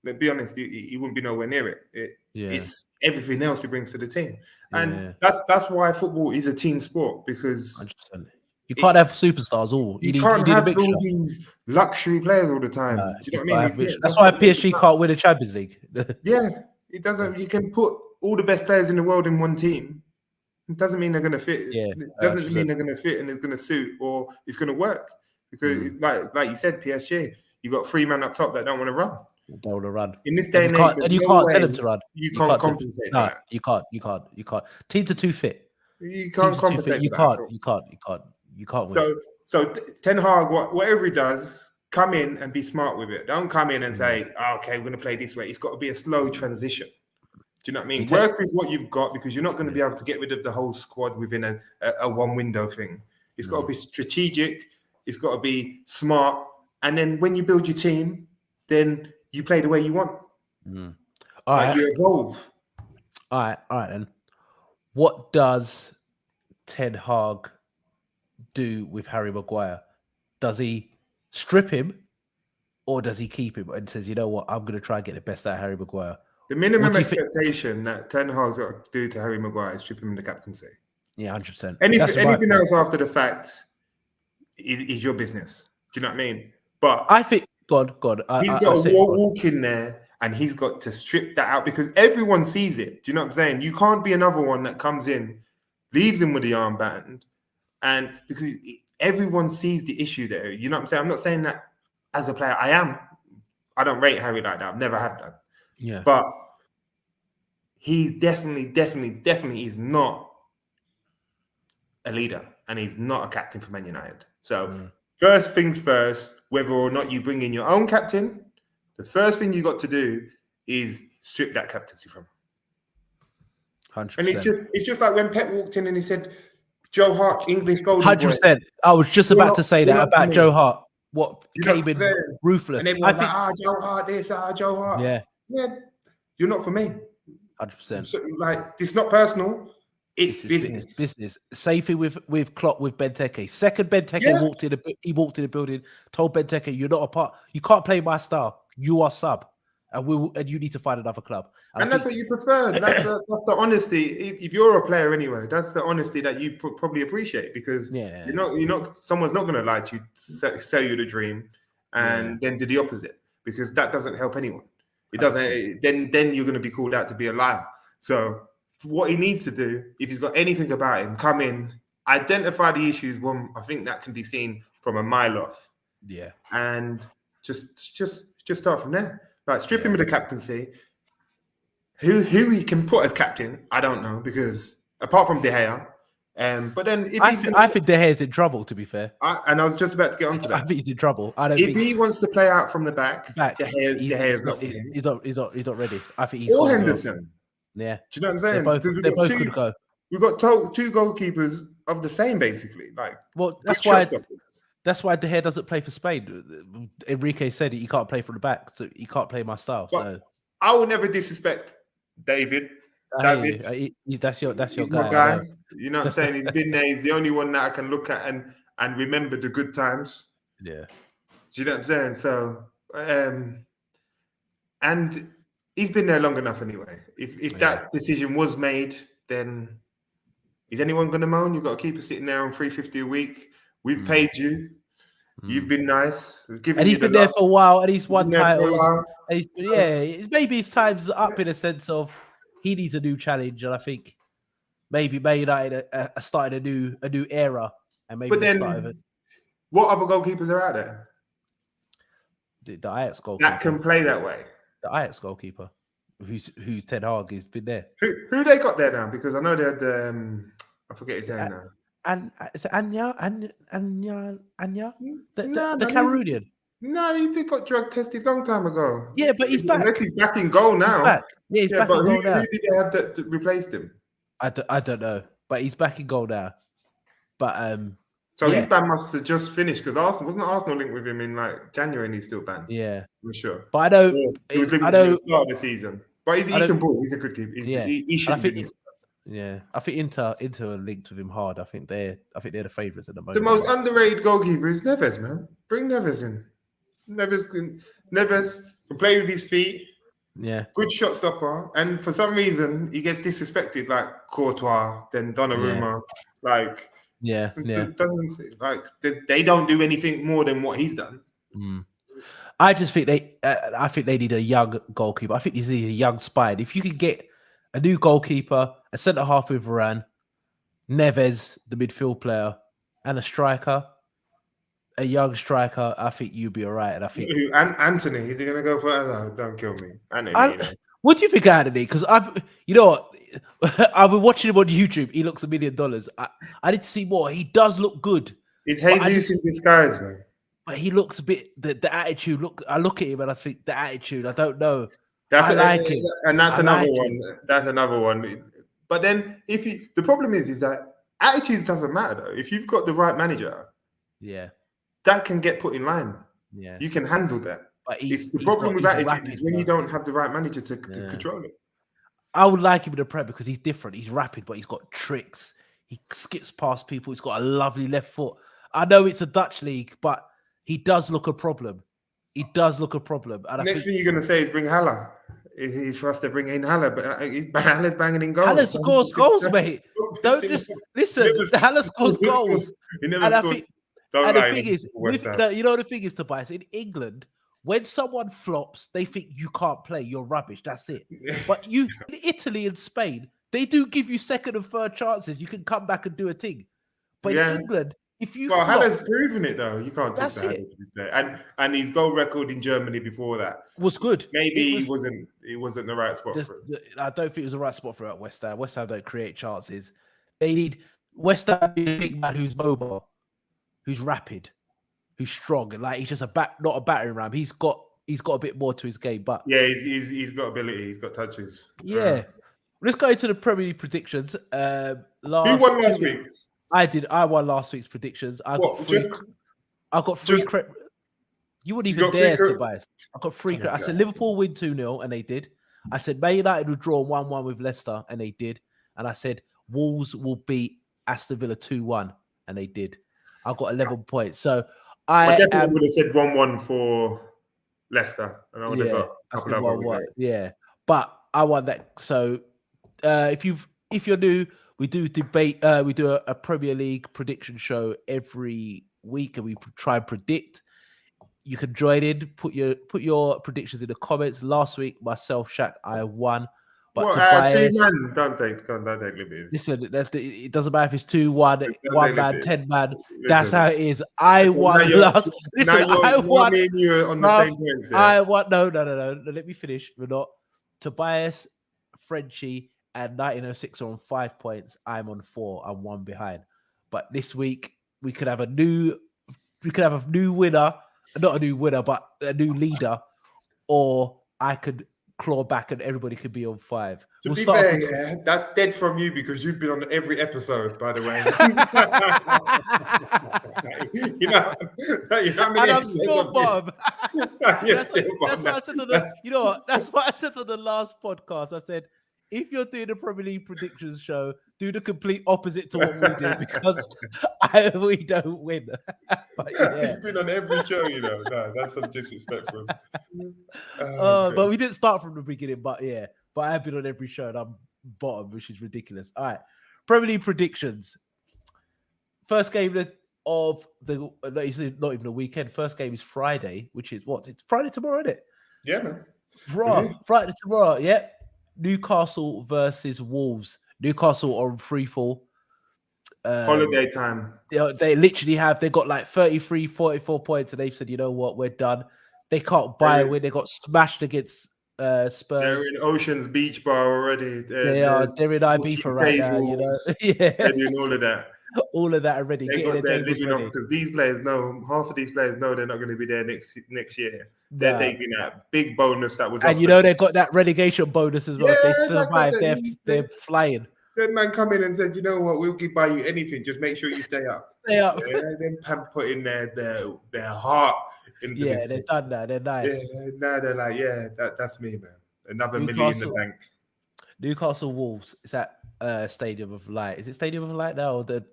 let's be honest, he wouldn't be nowhere near it. It's everything else he brings to the team, and that's why football is a team sport, because 100%. You can't have superstars all. You can't have all these luxury players all the time. Do you know what I mean? That's why PSG can't win a Champions League. It doesn't. You can put all the best players in the world in one team. It doesn't mean they're going to fit. It doesn't mean they're going to fit and it's going to suit or it's going to work. Because, like you said, PSG, you got 3 men up top that don't want to run. They want to run in this day and age, and you can't tell them to run. You can't compensate. No, you can't. Teams are too fit. You can't compensate. You can't win. So Ten Hag, whatever he does, come in and be smart with it. Don't come in and say, okay, we're going to play this way. It's got to be a slow transition. Do you know what I mean? Work with what you've got, because you're not going to be able to get rid of the whole squad within a one window thing. It's got to be strategic. It's got to be smart. And then when you build your team, then you play the way you want. All right. You evolve. All right then. What does Ten Hag do with Harry Maguire? Does he strip him, or does he keep him and says, you know what, I'm going to try and get the best out of Harry Maguire? The minimum expectation that Ten Hag's got to do to Harry Maguire is strip him in the captaincy. Yeah, 100%. Anything else after the fact is your business. Do you know what I mean? But I think God. He's got to walk in there and he's got to strip that out, because everyone sees it. Do you know what I'm saying? You can't be another one that comes in, leaves him with the armband, and because everyone sees the issue there. You know what I'm saying? I'm not saying that as a player. I don't rate Harry like that. I've never have done. Yeah. But he definitely is not a leader, and he's not a captain for Man United. So first things first, whether or not you bring in your own captain, the first thing you got to do is strip that captaincy from him. 100%. And it's just like when Pep walked in and he said, Joe Hart, English golden 100%. I was just about to say that about Joe Hart. What came in ruthless. And everyone's like, Joe Hart this, Joe Hart. Yeah, you're not for me. 100%. So, like, it's not personal. It's business. Same thing with Klopp with Benteke. Second Benteke walked in the building, told Benteke, "You're not a part. You can't play my style. You are sub." and you need to find another club. And that's what you prefer. That's the honesty. If you're a player anyway, that's the honesty that you probably appreciate, because someone's not going to lie to you, sell you the dream, and then do the opposite, because that doesn't help anyone. It doesn't. Then you're going to be called out to be a liar. So what he needs to do, if he's got anything about him, come in, identify the issues. One, I think that can be seen from a mile off. Yeah, and just start from there. Like, strip him of the captaincy. Who he can put as captain, I don't know, because apart from De Gea, but then I think De Gea's in trouble. To be fair, and I was just about to get onto that. I think he's in trouble. If he wants to play out from the back De Gea's not for him. He's not ready. I think he's or Henderson. Yeah, do you know what I'm saying? They both could go. We've got two goalkeepers of the same, basically. Like, well, that's why De Gea doesn't play for Spain. Enrique said it. He can't play from the back, so he can't play my style. So I will never disrespect David. That's your guy. You know what I'm saying? He's been there. He's the only one that I can look at and remember the good times. Yeah. Do you know what I'm saying? So, and he's been there long enough anyway. If that decision was made, then is anyone going to moan? You've got a keeper sitting there on $350 a week. We've paid you. You've been nice. And he's been there for a while, and he's won titles. Maybe his time's up in a sense of he needs a new challenge, and I think maybe Man United are starting a new era, and maybe. But then, what other goalkeepers are out there? The Ajax goalkeeper that can play that way. The Ajax goalkeeper, who's Ten Hag, has been there. Who they got there now? Because I know they had I forget his name now. And is it Anya? The Cameroonian. No, he got drug tested long time ago. Yeah, but he's back. Unless he's back in goal now. He's back in goal now. Who did they have that replaced him? I don't know, but he's back in goal now. But so his ban must have just finished, because Arsenal linked with him in like January, and he's still banned. Yeah, I'm sure. But I know he was linked at the start of the season. But he can ball. He's a good keeper. He should be. Yeah, I think Inter are linked with him hard. I think they're the favourites at the moment. The most underrated goalkeeper is Neves, man. Bring Neves in. Neves can play with his feet. Yeah, good shot stopper. And for some reason, he gets disrespected, like Courtois, then Donnarumma. Doesn't like they don't do anything more than what he's done. I just think they need a young goalkeeper. I think they need a young spine. If you can get a new goalkeeper, a centre half with Varane, Neves, the midfield player, and a striker, a young striker, I think you'll be all right. And I think Anthony, is he going to go further? Don't kill me, Anthony. What do you think, Anthony? Because I've been watching him on YouTube. He looks $1 million. I need to see more. He does look good. He's Jesus in disguise, man. But he looks a bit the attitude. I look at him and I think the attitude. I don't know. That's another one. That's another one. But then, the problem is that attitudes doesn't matter though. If you've got the right manager, that can get put in line. Yeah, you can handle that. But the problem with attitude is when you don't have the right manager to control it. I would like him in the Prem because he's different. He's rapid, but he's got tricks. He skips past people. He's got a lovely left foot. I know it's a Dutch league, but he does look a problem. And next thing you're going to say is bring Haller. He's for us to bring in Haller, but Haller's banging in goals. Haller scores goals, mate. Don't just listen. Haller scores goals. He never scores. And the thing is, the thing is, Tobias, in England, when someone flops, they think you can't play. You're rubbish. That's it. But in Italy and Spain, they do give you second and third chances. You can come back and do a thing. But in England, if you Haller's proven it though. You can't talk to Haller. And his goal record in Germany before that was good. Maybe he wasn't the right spot for him. I don't think it was the right spot for him at West Ham. West Ham don't create chances. They need West Ham a big man who's mobile, who's rapid, who's strong, and like he's just not a battering ram. He's got a bit more to his game, but he's got ability. He's got touches. Yeah. Let's go into the Premier League predictions. Who won last week? I did. I won last week's predictions. I got three. You wouldn't even dare to buy it. I got three. I said Liverpool win 2-0, and they did. I said Man United would draw 1-1 with Leicester, and they did. And I said Wolves will beat Aston Villa 2-1, and they did. I got 11 points. So I definitely would have said 1-1 for Leicester, and I would have got couple of others. Yeah, but I want that. So if you're new, we do debate. We do a Premier League prediction show every week, and we try and predict. You can join in. Put your predictions in the comments. Last week, myself, Shaq, I won. But Tobias, 2 man, don't take liberties. Listen, it doesn't matter if it's 2-1, 1 man, 10 man. That's how it is. I won last. Listen, I won. Me and you are on the same points. Yeah? I won. No. Let me finish. We're not. Tobias, Frenchie, and 1906 are on 5 points. I'm on 4. I'm 1 behind. But this week we could have a new winner. Not a new winner, but a new leader, or I could claw back and everybody could be on 5. To be fair, yeah, that's dead from you because you've been on every episode, by the way. you know how many and I'm still bottom. That's what I said that's what I said on the last podcast. I said, if you're doing a Premier League predictions show, do the complete opposite to what we do because we don't win. But yeah. You've been on every show, No, that's some disrespectful. But we didn't start from the beginning. But yeah, but I've been on every show and I'm bottom, which is ridiculous. All right, Premier League predictions. First game of the not even a weekend. First game is Friday, which is what? It's Friday tomorrow, isn't it? Yeah, man. Friday tomorrow. Yeah. Newcastle versus Wolves. Newcastle on free fall. Holiday time. They literally they got like 33, 44 points, and they've said, you know what, we're done. They can't buy a win. They got smashed against Spurs. They're in Ocean's Beach Bar already. They're in Ibiza right now. Yeah, they're doing all of that. All of that already. They got their living off because these players know. Half of these players know they're not going to be there next year. They're taking that big bonus that was. And they got that relegation bonus as well. If they survive, they're flying. That man come in and said, you know what, we'll buy you anything. Just make sure you stay up. Stay up. Yeah, then put in their heart into this. Yeah, they've done that. They're nice. Yeah, now they're like, that's me, man. Another million in the bank. Newcastle Wolves. Is that Stadium of Light? Is it Stadium of Light now or the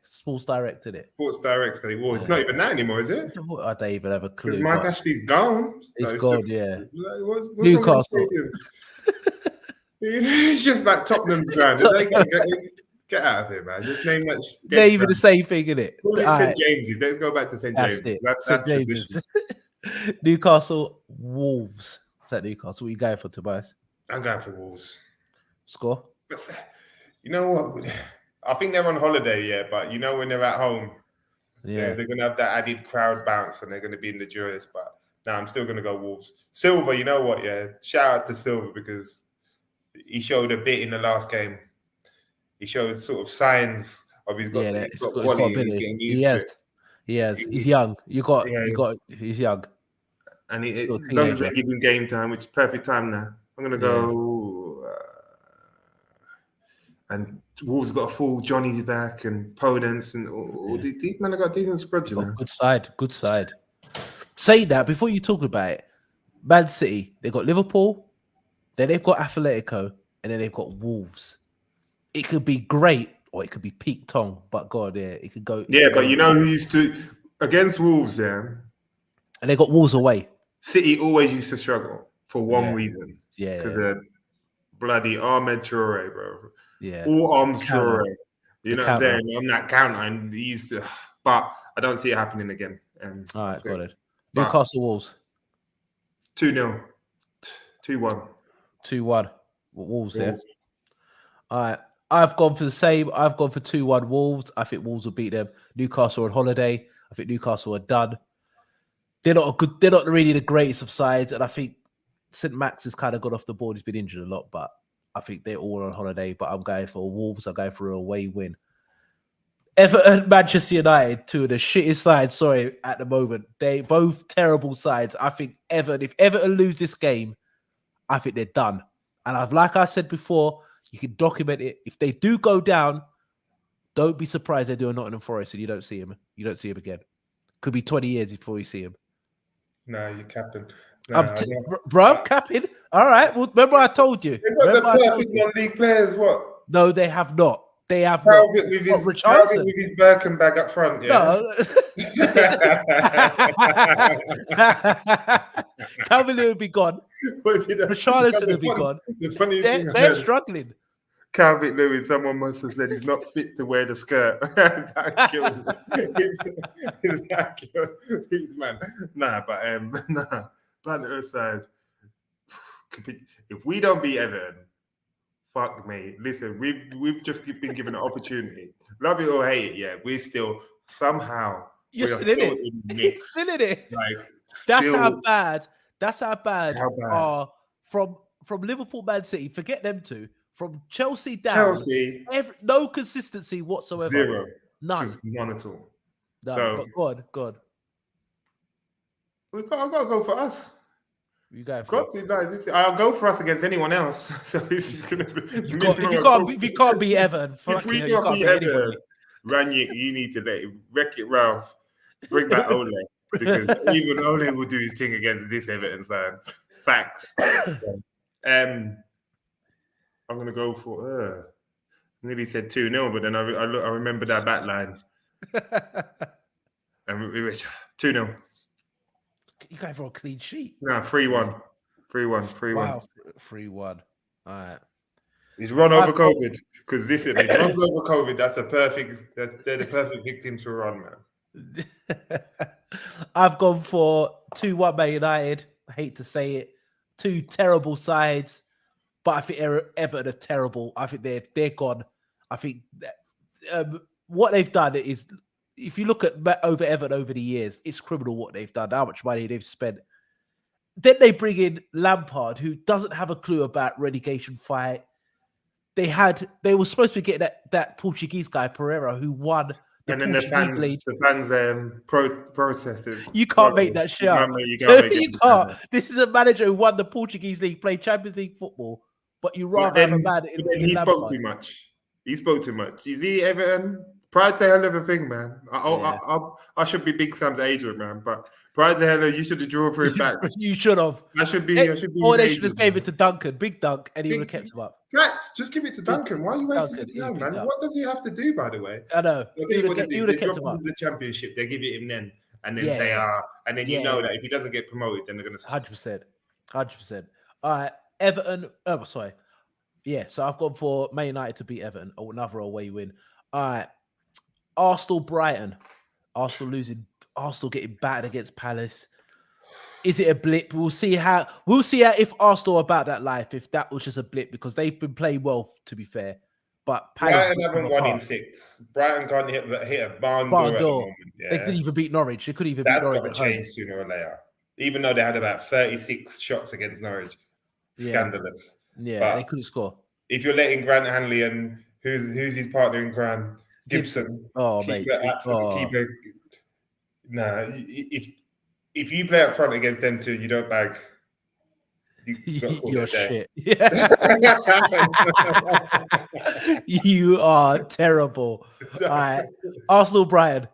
Sports Direct in it? Sports Direct. Well, it's not even that anymore, is it? I don't even have a clue. Because Mike Ashley's gone. He's gone, yeah. What's Newcastle. It's just like Tottenham's ground. Get out of here, man. Just name that. They're even the same thing, isn't it? Call it St. James's. Let's go back to St. James's. That's tradition. Newcastle Wolves. Is that Newcastle? What are you going for, Tobias? I'm going for Wolves. Score? You know what? I think they're on holiday, yeah, but when they're at home, they're going to have that added crowd bounce and they're going to be in the joyous. But no, I'm still going to go Wolves. Silva, you know what? Yeah, shout out to Silva because he showed a bit in the last game. He showed sort of signs of he's got quality. He has. He's young. He's young. And as long as they give him game time, which is perfect time now, I'm going to go. And Wolves got a full Johnny's back and Podence and these men have got decent squads. Good side. Say that before you talk about it. Man City, they got Liverpool, then they've got Atletico, and then they've got Wolves. It could be great or it could be peak tongue, but God, it could go. Yeah, but who used to against Wolves, and they got Wolves away. City always used to struggle for one reason. Yeah, because of bloody Ahmed Traore, bro. Yeah, all arms Traore. You know what I'm saying? I'm not counting. But I don't see it happening again. All right, got it. Newcastle Wolves 2-0, 2-1, 2-1. Wolves there. All right, I've gone for the same. I've gone for 2-1 Wolves. I think Wolves will beat them. Newcastle on holiday. I think Newcastle are done. They're not really the greatest of sides, and I think St. Max has kind of got off the board. He's been injured a lot, but I think they're all on holiday. But I'm going for Wolves. I'm going for a away win. Everton, Manchester United, two of the shittest sides, at the moment. They both terrible sides. I think if Everton lose this game, I think they're done. And like I said before, you can document it. If they do go down, don't be surprised they do a Nottingham Forest and you don't see him. You don't see him again. Could be 20 years before you see him. No, you're capping. I'm capping. All right. Well, remember I told you. They've got the perfect non-league players, what? No, they have not. They have Calvert with his Birkin bag up front. Yeah. No, Calvert Lewin will be gone. Richarlison will be gone. The funniest thing They're struggling. Calvert Lewin, someone must have said he's not fit to wear the skirt. That killed me. That killed me, man. Nah, but nah. Banter aside, if we don't beat Everton, fuck me. Listen, we've just been given an opportunity. Love it or hate it, yeah. We're still somehow. You're still in it. It's still in it. Like, that's how bad. That's how bad. From Liverpool, Man City. Forget them two. From Chelsea down. No consistency whatsoever. Zero. None. Just none at all. None. So, but God. I've got to go for us. You go for I'll go for us against anyone else. So this is going to be. If you can't beat Everton, if we can't beat Everton, Ranić, you need to let him wreck it, Ralph. Bring back Ole, because even Ole will do his thing against this Everton side. Facts. I'm going to go for. Nearly said 2-0, but then I remember that back line. And we were 2-0. You go for a clean sheet. No, 3-1. 3-1. Wow, 3-1. All right. He's run over COVID. Because listen, if he runs over COVID, they're the perfect victims to run, man. I've gone for 2-1 Man United. I hate to say it. Two terrible sides. But I think Everton are terrible. I think they're gone. I think what they've done is, if you look at over Everton over the years, it's criminal what they've done, how much money they've spent. Then they bring in Lampard, who doesn't have a clue about relegation fight. They were supposed to be getting that Portuguese guy, Pereira, who won the Portuguese League. The fans process it. You can't make that shit up. You can't. This is a manager who won the Portuguese League, played Champions League football, but you rather have a man in he spoke too much. Is he Everton? Pride's a hell of a thing, man. I should be Big Sam's agent, man. But pride's a hell of. You should have drawn for him back. You should have. I should be. Or they should just gave it to Duncan, Big Dunk, and he would have kept him up. Facts. Just give it to Duncan. Why are you wasting your time, man? What does he have to do, by the way? I know. He would have kept him up. The championship, they give it him then, and then say, and then you know that if he doesn't get promoted, then they're gonna. 100%. All right, Everton. Oh, sorry. Yeah, so I've gone for Man United to beat Everton, or another away win. All right. Arsenal, Brighton. Arsenal losing. Arsenal getting battered against Palace. Is it a blip? We'll see how if Arsenal are about that life, if that was just a blip, because they've been playing well, to be fair. But Brighton haven't won in 6. Brighton can't hit a barn door at the moment. Yeah. They couldn't even beat Norwich. They couldn't even beat Norwich. That's got to change sooner or later. Even though they had about 36 shots against Norwich. Scandalous. Yeah, but they couldn't score. If you're letting Grant Hanley and who's his partner in crime, Gibson. Mate. Nah, if you play up front against them two, you don't bag. You're shit. Yeah. You are terrible. All right. Arsenal, Brighton.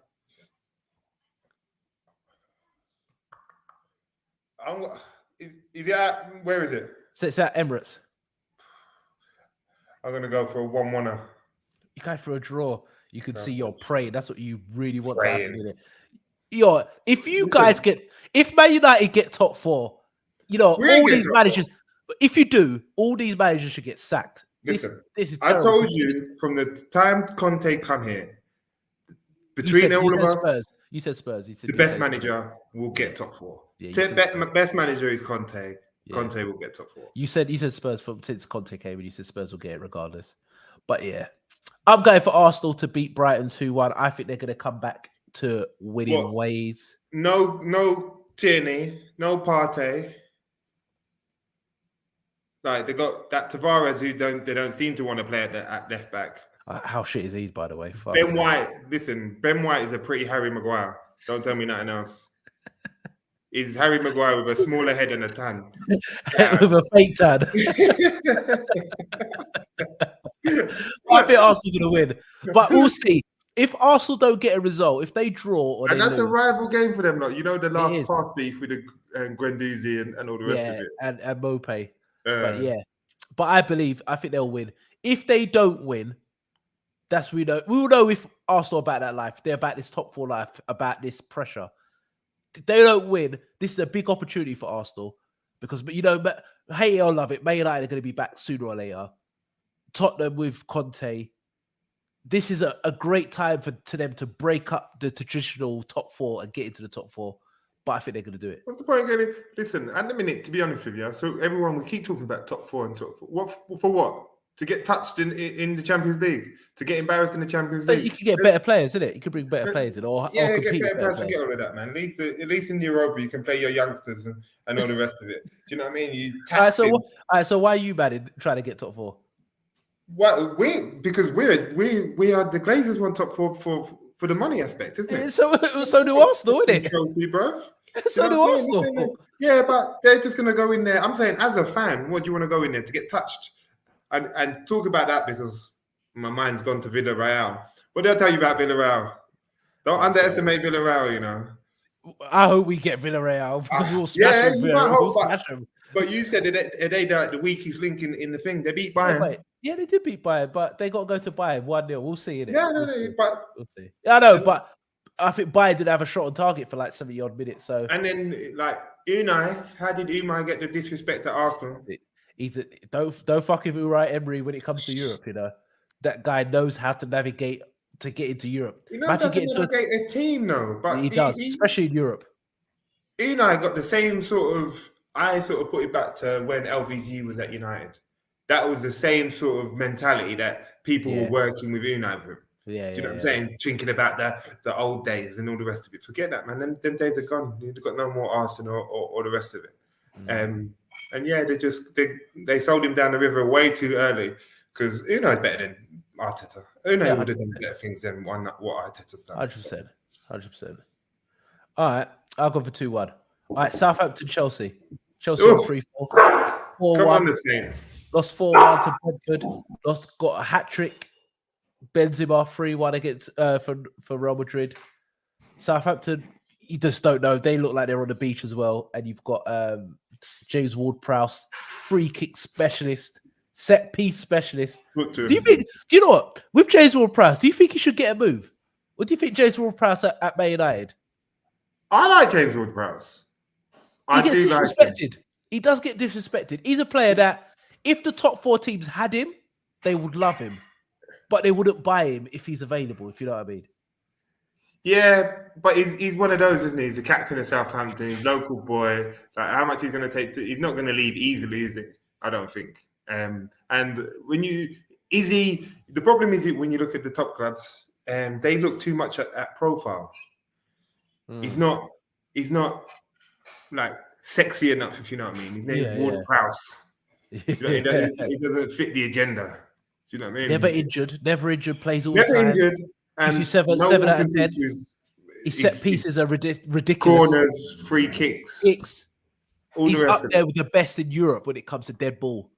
Is it at, where is it? So it's at Emirates. I'm going to go for a 1-1. You go for a draw. You could see you're praying. That's what you really want to happen. If Man United get top 4, all these managers, if you do, all these managers should get sacked. Listen, this is terrible. I told you from the time Conte come here, between all of us, Spurs. You said Spurs. The best manager will get top 4. Best manager is Conte. Yeah. Conte will get top 4. You said Spurs since Conte came, and you said Spurs will get it regardless. But yeah, I'm going for Arsenal to beat Brighton 2-1. I think they're going to come back to winning ways. No Tierney, no Partey. Like they got that Tavares who don't seem to want to play at left back. How shit is he, by the way? Ben White. Listen, Ben White is a pretty Harry Maguire. Don't tell me nothing else. Is Harry Maguire with a smaller head and a tan. With a fake tan. I think Arsenal going to win. But we'll see. If Arsenal don't get a result, if they draw... and that's a rival game for them. Like, the last past beef with the Guendouzi and all the rest of it. And Mopé. But I think they'll win. If they don't win, That's we know. We will know if Arsenal about that life. They're about this top 4 life, about this pressure. If they don't win, this is a big opportunity for Arsenal because, hate it or love it, Man United are going to be back sooner or later. Tottenham with Conte. This is a great time to them to break up the traditional top 4 and get into the top 4. But I think they're going to do it. What's the point of getting? Listen, at the minute, to be honest with you, so everyone, we keep talking about top 4 and top 4. What for? What? To get touched in the Champions League? To get embarrassed in the Champions League? You can get better players, isn't it? You can bring better players in, or get compete better players. players. Forget all of that, man. At least in Europa, you can play your youngsters and all the rest of it. Do you know what I mean? You tax all right, so why are you mad in trying to get top 4? Well, because we are the Glazers want top 4 for the money aspect, isn't it? So do Arsenal, isn't it? Trophy, bro. So do Arsenal. Yeah, but they're just gonna go in there. I'm saying, as a fan, what do you want to go in there to get touched? And talk about that because my mind's gone to Villarreal. What did I tell you about Villarreal? Don't underestimate Villarreal, you know. I hope we get Villarreal because we'll smash them. But you said they the weakest link in the thing. They beat Bayern. Yeah, they did beat Bayern, but they got to go to Bayern 1-0. We'll see it. Yeah, we'll see. Yeah, I know, but I think Bayern did have a shot on target for like 70 odd minutes. So and then like Unai, how did Unai get the disrespect at Arsenal? Don't fuck with Unai Emery when it comes to Europe. You know that guy knows how to navigate to get into Europe. He knows how to navigate a team, though. But he does, especially in Europe. Unai got the same sort of. I sort of put it back to when LVG was at United. That was the same sort of mentality that people were working with Unai with. Yeah, do you know what I'm saying? Thinking about the old days and all the rest of it. Forget that, man. Them days are gone. You've got no more Arsenal or the rest of it. And yeah, they sold him down the river way too early because Unai's better than Arteta. Unai would have done better things than what Arteta's done. 100%. All right, I'll go for 2-1. All right, Southampton, Chelsea. Chelsea 3-4. 4-1. Come on, the Saints. Lost 4-1 to Brentford. Got a hat trick. Benzema 3-1 against for Real Madrid. Southampton, you just don't know. They look like they're on the beach as well. And you've got James Ward-Prowse, free kick specialist, set piece specialist. Do you know what? With James Ward-Prowse, do you think he should get a move? What do you think James Ward-Prowse at Man United? I like James Ward-Prowse. He gets disrespected. He does get disrespected. He's a player that if the top 4 teams had him, they would love him. But they wouldn't buy him if he's available, if you know what I mean. Yeah, but he's one of those, isn't he? He's the captain of Southampton, he's a local boy. Like how much he's going to take? He's not going to leave easily, is it? I don't think. And when the problem is when you look at the top clubs, they look too much at profile. He's not like sexy enough, if you know what I mean. His name's Ward-Prowse. You know, he doesn't fit the agenda. Do you know what I mean? Never injured, plays all the time. Never injured. And 7 out of 10. His set pieces are ridiculous. Corners, free kicks. He's up there with the best in Europe when it comes to dead ball.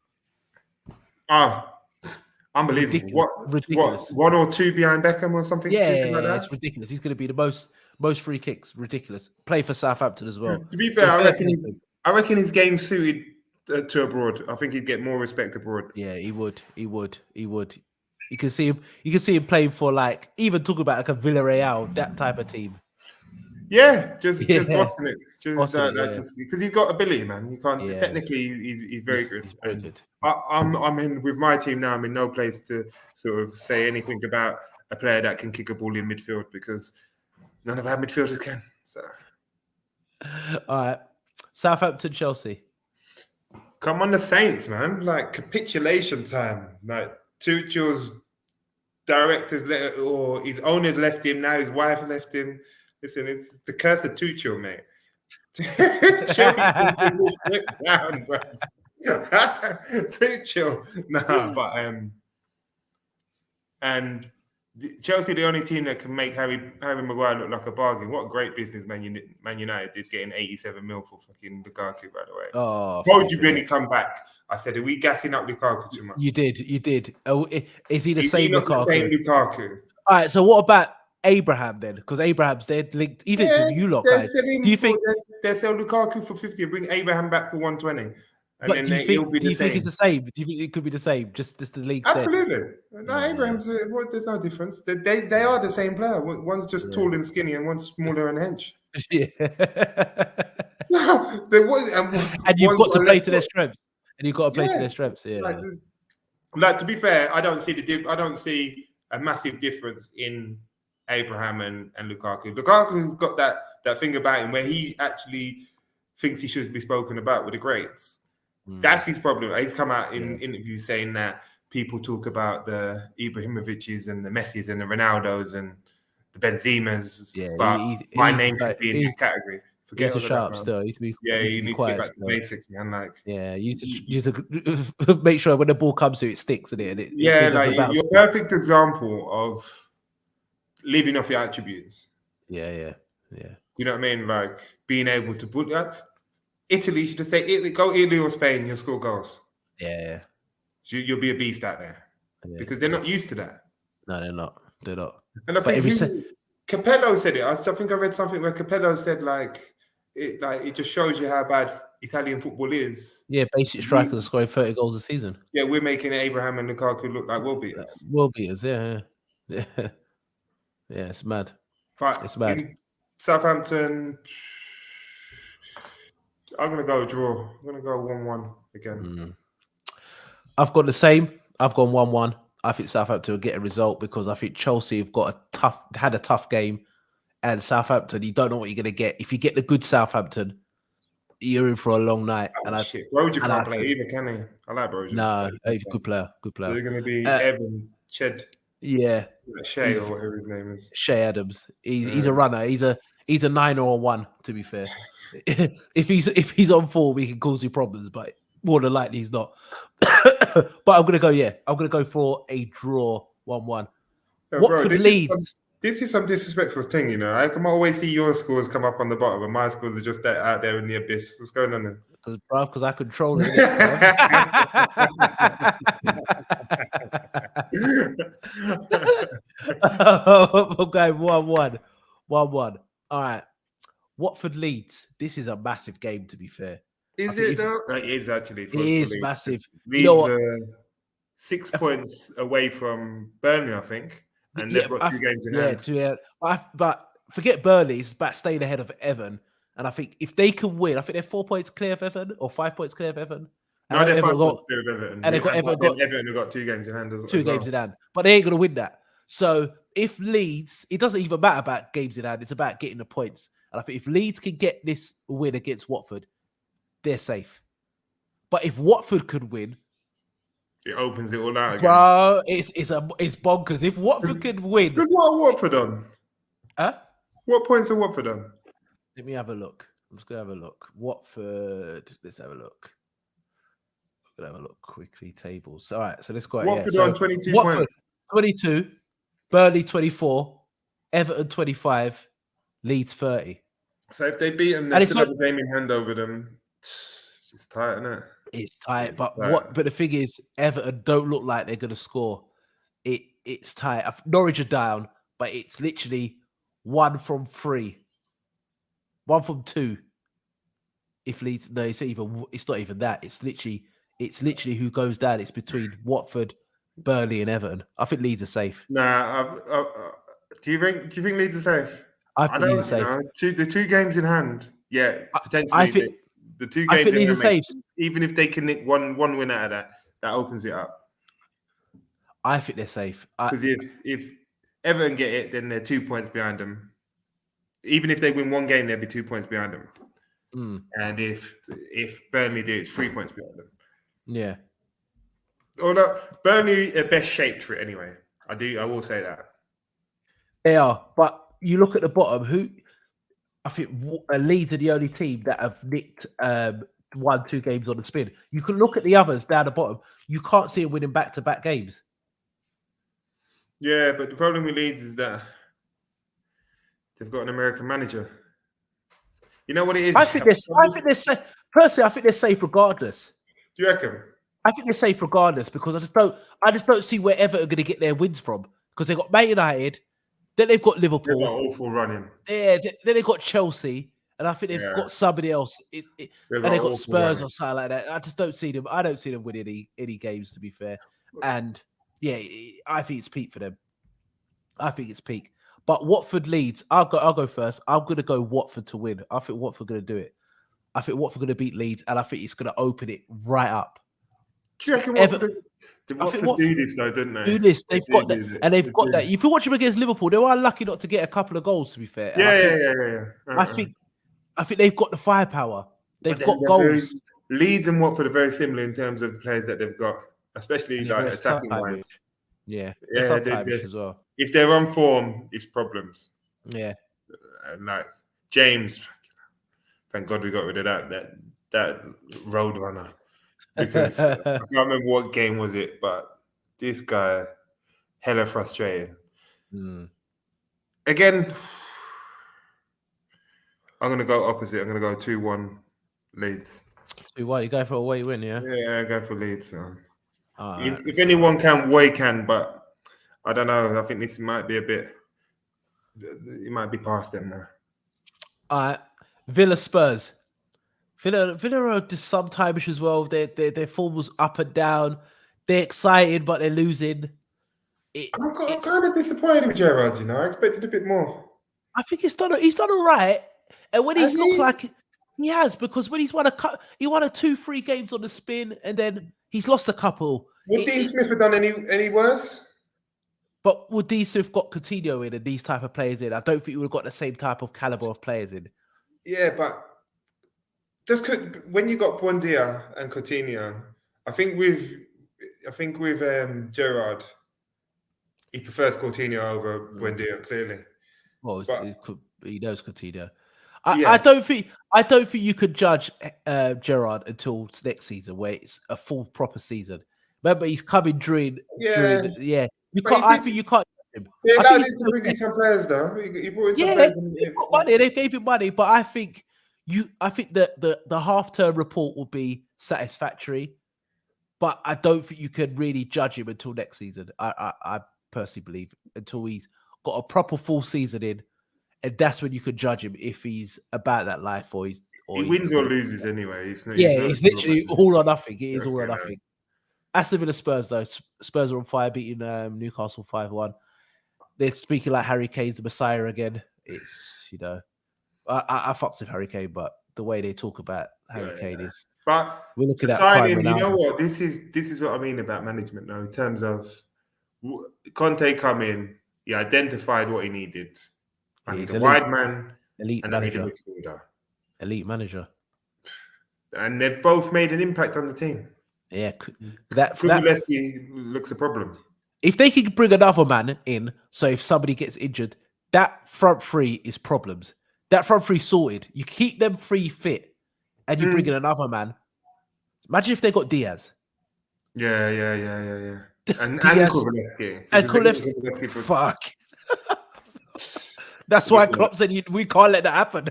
Unbelievable. Ridiculous. What, 1 or 2 behind Beckham or something? Yeah, like that? It's ridiculous. He's going to be the most free kicks. Ridiculous. Play for Southampton as well. To be fair, I reckon his game suited to abroad. I think he'd get more respect abroad. Yeah, he would. You can see him playing for like even talking about like a Villarreal, that type of team. Yeah, just bossing it. Just because he's got ability, man. You can't technically he's very good. He's very good. I'm in with my team now. I'm in no place to sort of say anything about a player that can kick a ball in midfield because none of our midfielders can. So, all right, Southampton, Chelsea. Come on, the Saints, man! Like capitulation time. Like Tuchel's directors or his owners left him. Now his wife left him. Listen, it's the curse of Tuchel, mate. Down, bro. Tuchel, and Chelsea, the only team that can make Harry Maguire look like a bargain. What a great business Man United did getting 87 mil for fucking Lukaku, by the way. Oh, told you when he come back. I said, are we gassing up Lukaku too much? You did. Oh, is he the same Lukaku? The same Lukaku. All right, so what about Abraham then? Because Abraham's they're linked. He's linked with you lot, guys. Do you think they sell Lukaku for 50 and bring Abraham back for 120? And But then he'll be do the you think it's same. the same? Do you think it could be the same? Just the league's dead? Absolutely. No, Abraham's. There's no difference. They are the same player. One's just tall and skinny, and one's smaller and hench. Yeah. There was, And you've one's got to a play left to their foot. strengths. And you've got to play to Yeah. their strengths. Yeah. Like to be fair, I don't see I don't see a massive difference in Abraham and Lukaku. Lukaku's got that thing about him where he actually thinks he should be spoken about with the greats. That's his problem. He's come out in interviews saying that people talk about the Ibrahimovics and the Messis and the Ronaldos and the Benzemas, but my name should be in that category. He's a sharp still. You need to get back to basics, man. Like, you need to make sure when the ball comes to it sticks in it. You're a perfect example of leaving off your attributes. Yeah. You know what I mean? Like being able to put that. Italy, you should just say Italy, go Italy or Spain, you'll score goals. Yeah. You'll be a beast out there because they're not used to that. No, they're not. They're not. And I think Capello said it. I think I read something where Capello said it just shows you how bad Italian football is. Yeah, basic strikers are scoring 30 goals a season. Yeah, we're making Abraham and Lukaku look like world beaters. World beaters, yeah. Yeah, it's mad. But it's mad. In Southampton, I'm going to go draw. I'm going to go 1-1 again. I've got the same. I've gone 1-1. I think Southampton will get a result because I think Chelsea have had a tough game. And Southampton, you don't know what you're going to get. If you get the good Southampton, you're in for a long night. Broja can't play either, can he? I like Broja. No, he's a good player. Good player. They're going to be Evan, Ched. Yeah. Shea or whatever his name is. Shea Adams. He's a runner. He's a 9 or a 1, to be fair. if he's on form, he can cause you problems, but more than likely he's not. But I'm gonna go for a draw, 1-1. Watford Leeds. This is some disrespectful thing, you know. I can always see your scores come up on the bottom, and my scores are just out there in the abyss. What's going on there? Because I control it. I'm going 1-1. 1-1. All right. Watford Leeds. This is a massive game, to be fair. Is it though? It is actually. It is massive. Leeds 6 points away from Burnley, I think. And they've got 2 games in hand. But forget Burnley. It's about staying ahead of Everton. And I think if they can win, I think they're 4 points clear of Everton or 5 points clear of Everton. No, they're 5 points clear of Everton. And Everton have got 2 games in hand as well. 2 games in hand. But they ain't going to win that. So if Leeds, it doesn't even matter about games in hand. It's about getting the points. And I think if Leeds can get this win against Watford, they're safe. But if Watford could win, it opens it all out again. Bro, it's bonkers. If Watford could win. What are Watford on? Huh? What points are Watford on? Let me have a look. I'm just going to have a look. Watford, let's have a look. We're going to have a look quickly. Tables. All right, so let's go. Watford on 22 points. 22, Burnley 24, Everton 25, Leeds 30. So if they beat them, they still have a game in hand over them. It's tight, isn't it? It's tight, but the thing is, Everton don't look like they're going to score. It's tight. Norwich are down, but it's literally 1 from 3, 1 from 2. If Leeds, no, it's not even that. It's literally who goes down. It's between Watford, Burnley, and Everton. I think Leeds are safe. Nah, do you think Leeds are safe? I think Leeds are safe. The 2 games in hand, yeah, potentially. I think the 2 games. I think Leeds are safe. Even if they can nick one win out of that opens it up. I think they're safe. Because if Everton get it, then they're 2 points behind them. Even if they win 1 game, they'll be 2 points behind them. And if Burnley do it, it's 3 points behind them. Yeah. Although Burnley are best shaped for it anyway. I will say that. They are. But you look at the bottom, I think Leeds are the only team that have nicked 1-2 games on the spin. You can look at the others down the bottom. You can't see them winning back-to-back games. Yeah, but the problem with Leeds is that they've got an American manager. You know what it is? I think they're safe. Personally, I think they're safe regardless. Do you reckon? I think they're safe regardless because I just don't see where Everton are going to get their wins from because they've got Man United, then they've got Liverpool. They've got awful running. Yeah, then they've got Chelsea, And I think they've got somebody else, and they've got Spurs or something like that. I just don't see them. I don't see them winning any games, to be fair. And yeah, I think it's peak for them. I think it's peak. But Watford Leeds, I'll go first. I'm gonna go Watford to win. I think Watford gonna do it. I think Watford gonna beat Leeds, and I think it's gonna open it right up. Do you reckon Watford do this though, didn't they? Do this. They've got that, and they've got that. If you watch them against Liverpool, they were unlucky not to get a couple of goals. To be fair, I think they've got the firepower. They've got goals. Leeds and Watford are very similar in terms of the players that they've got, especially like attacking wise. Yeah, as well. If they're on form, it's problems. Yeah, like James, thank God we got rid of that road runner, because I can't remember what game was it, but this guy, hella frustrating. Again, I'm gonna go opposite. I'm gonna go 2-1 Leeds. 2-1. You go for a away win, yeah? Yeah, I go for Leeds. If anyone can, Way can, but I don't know. I think this might be a bit. It might be past them now. All right, Villa Spurs. Villa are just sometimes as well. Their form was up and down. They're excited, but they're losing. I'm kind of disappointed with Gerrard. You know, I expected a bit more. I think he's done all right. And when he's looked like he has, because when he won a 2-3 games on the spin, and then he's lost a couple. Would Dean Smith have done any worse? But would Dean Smith got Coutinho in and these type of players in? I don't think he would have got the same type of caliber of players in. Yeah, but when you got Buendia and Coutinho, I think with Gerrard, he prefers Coutinho over Buendia, clearly. Well, he knows Coutinho. I don't think you could judge Gerrard until next season, where it's a full proper season. Remember, he's coming during. You can't. I think you can't. They allowed him to bring in some players, though. He brought in some players. They've got money. They gave him money, but I think that the half-term report will be satisfactory, but I don't think you can really judge him until next season. I personally believe until he's got a proper full season in, and that's when you could judge him if he's about that life or he wins or loses anyway. It's literally all or nothing. It is all or nothing. Aston Villa Spurs, though. Spurs are on fire, beating Newcastle 5-1. They're speaking like Harry Kane's the Messiah again. It's, I fucked with Harry Kane, but the way they talk about Harry Kane is. But we're looking at signing. You know what? This is what I mean about management now. In terms of Conte come in, he identified what he needed. I need a wide man, elite and manager. I need a midfielder. Elite manager. And they've both made an impact on the team. Yeah, Kulusevski looks a problem. If they can bring another man in, so if somebody gets injured, that front three is problems. That front three sorted. You keep them three fit, and you bring in another man. Imagine if they got Diaz. Yeah. And Kulusevski. Fuck. That's why Klopp said we can't let that happen.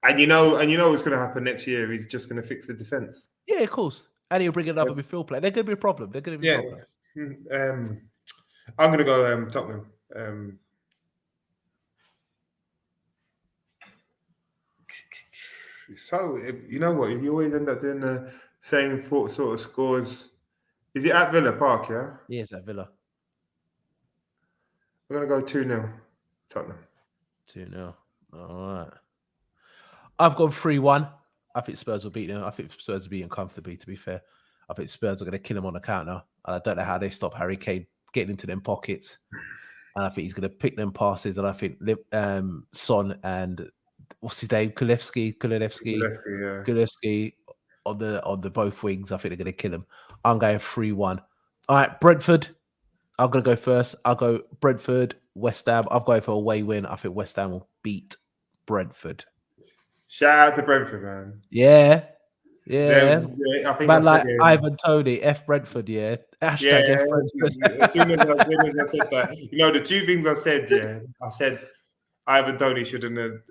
And you know what's going to happen next year? He's just going to fix the defense. Yeah, of course. And he'll bring another midfield player. They're going to be a problem. They're going to be a problem. I'm going to go Tottenham. So, you know what? You always end up doing the same sort of scores. Is it at Villa Park, yeah? Yeah, it's at Villa. I'm going to go 2-0 Tottenham. 2-0. All right. I've gone 3-1. I think Spurs will beat them. I think Spurs will beat them comfortably, to be fair. I think Spurs are going to kill him on the counter. I don't know how they stop Harry Kane getting into them pockets. And I think he's going to pick them passes. And I think Son and what's his name? Kulusevski on the both wings. I think they're going to kill him. I'm going 3-1. All right, Brentford. I'm going to go first. I'll go Brentford, West Ham. I'm going for a away win. I think West Ham will beat Brentford. Shout out to Brentford, man. Yeah. I think man, like Ivan Toney, F Brentford, yeah. Hashtag F Brentford. As soon as I said that, the two things I said, I said Ivan Toney shouldn't have,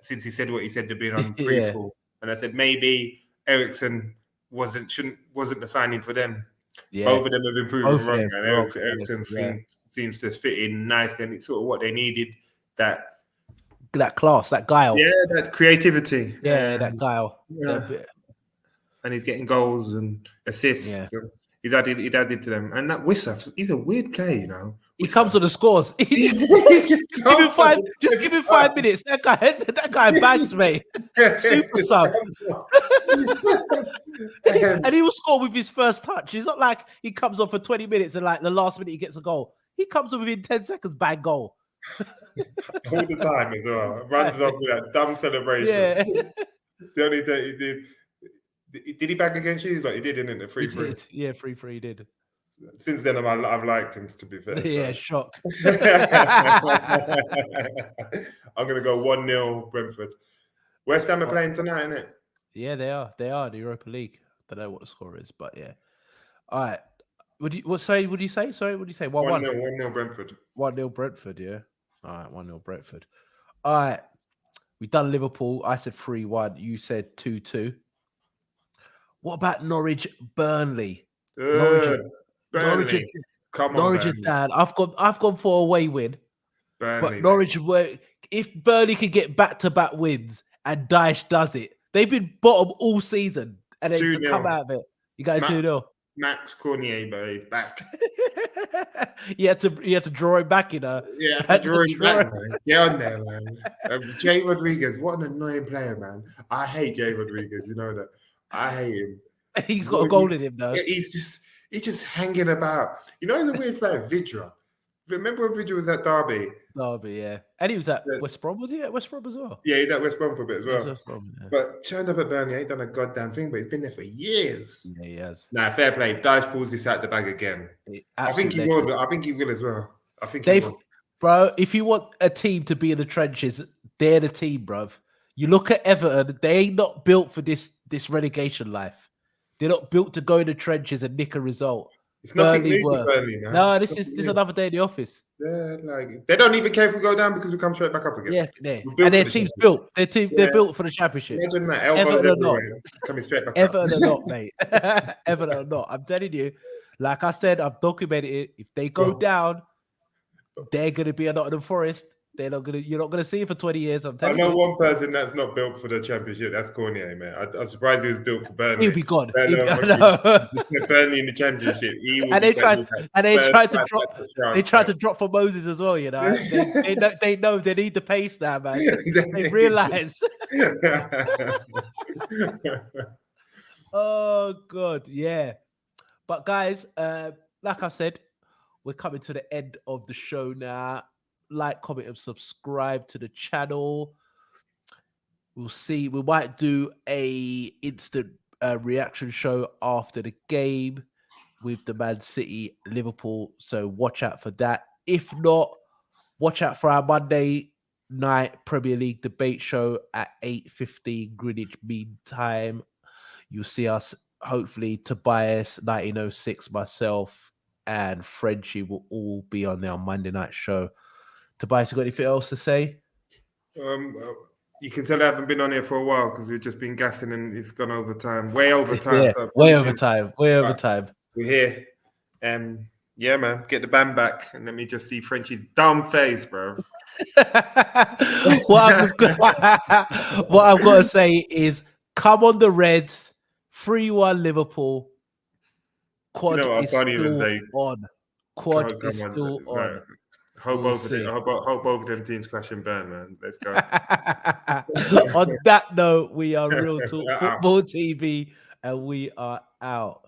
since he said what he said, to be on free fall, and I said maybe Ericsson wasn't the signing for them. Yeah. Both of them have been proven wrong, and Ericsson seems to fit in nicely, and it's sort of what they needed. That that class, that guile. Yeah, that creativity. Yeah, that guile. Yeah. And he's getting goals and assists. Yeah. So he added to them. And that Wissa, he's a weird player, you know. He comes on the scores. just give him 5 minutes. That guy bags, mate. Super sub. And he will score with his first touch. It's not like he comes on for 20 minutes and like the last minute he gets a goal. He comes on within 10 seconds, bang, goal. All the time as well. Runs off with that dumb celebration. Yeah. The only thing he did he bag against you? He's like, he did, didn't it? 3-3. Yeah, 3-3 he did. Since then, I've liked him, to be fair. Yeah, so. shock. I'm going to go 1-0 Brentford. West Ham are playing tonight, isn't it? Yeah, they are. They are the Europa League. Don't know what the score is, but yeah. All right. Would you say? Sorry, what did you say? 1-1. 1-0 Brentford. 1-0 Brentford, yeah. All right, 1-0 Brentford. All right. We've done Liverpool. I said 3-1. You said 2-2. What about Norwich Burnley? Norwich, come on, Norwich is down. I've gone for a away win. Burnley, but Norwich, if Burnley can get back-to-back wins and Dyche does it, they've been bottom all season and they come out of it. You got 2-0. Max Cornier, babe, back. you had to draw him back, you know. Yeah, to draw him back, man. Get on there, man. Jay Rodriguez, what an annoying player, man. I hate Jay Rodriguez. You know that. I hate him. He's got a goal in him, though. He's just hanging about. You know, he's a weird player, Vidra. Remember when Vidra was at Derby? Derby, yeah. And he was at West Brom, was he? At West Brom as well? Yeah, he's at West Brom for a bit as well. West Brom, yeah. But turned up at Burnley, ain't done a goddamn thing, but he's been there for years. Yeah, he has. Nah, fair play. If Dyche pulls this out the bag again, I think he will. I think he will as well. I think he will. Bro, if you want a team to be in the trenches, they're the team, bruv. You look at Everton, they ain't not built for this relegation life. They're not built to go in the trenches and nick a result. It's nothing new to Burnley, man. No, this is another day in the office. Yeah, like they don't even care if we go down because we come straight back up again. Yeah, and their team's built. They're built for the championship. Imagine that, elbows everywhere, coming straight back up. Everton or not, mate. Everton or not. I'm telling you, like I said, I've documented it. If they go down, they're gonna be a Nottingham Forest. You're not gonna see it for 20 years. I'm telling you. I know one person that's not built for the championship. That's Cornier, man. I'm surprised he was built for Burnley. He'll be gone. Burnley in the championship. They tried to drop for Moses as well. You know, they know they need the pace now, man. They realize. Oh God, yeah. But guys, like I said, we're coming to the end of the show now. Like, comment, and subscribe to the channel. We'll see. We might do a instant reaction show after the game with the Man City Liverpool. So watch out for that. If not, watch out for our Monday night Premier League debate show at 8:15 Greenwich Mean Time. You'll see us, hopefully, Tobias, 1906, myself, and Frenchie will all be on our Monday night show. Tobias, you got anything else to say? You can tell I haven't been on here for a while because we've just been gassing and it's gone over time, way over time. Yeah, so way over time. We're here. Yeah, man, get the band back and let me just see Frenchie's dumb face, bro. What I've got to say is, come on the Reds, 3-1 Liverpool. Quad is still on. Quad is still on. Hope both of them teams crash and burn, man. Let's go. On that note, we are Real Talk Football TV, and we are out.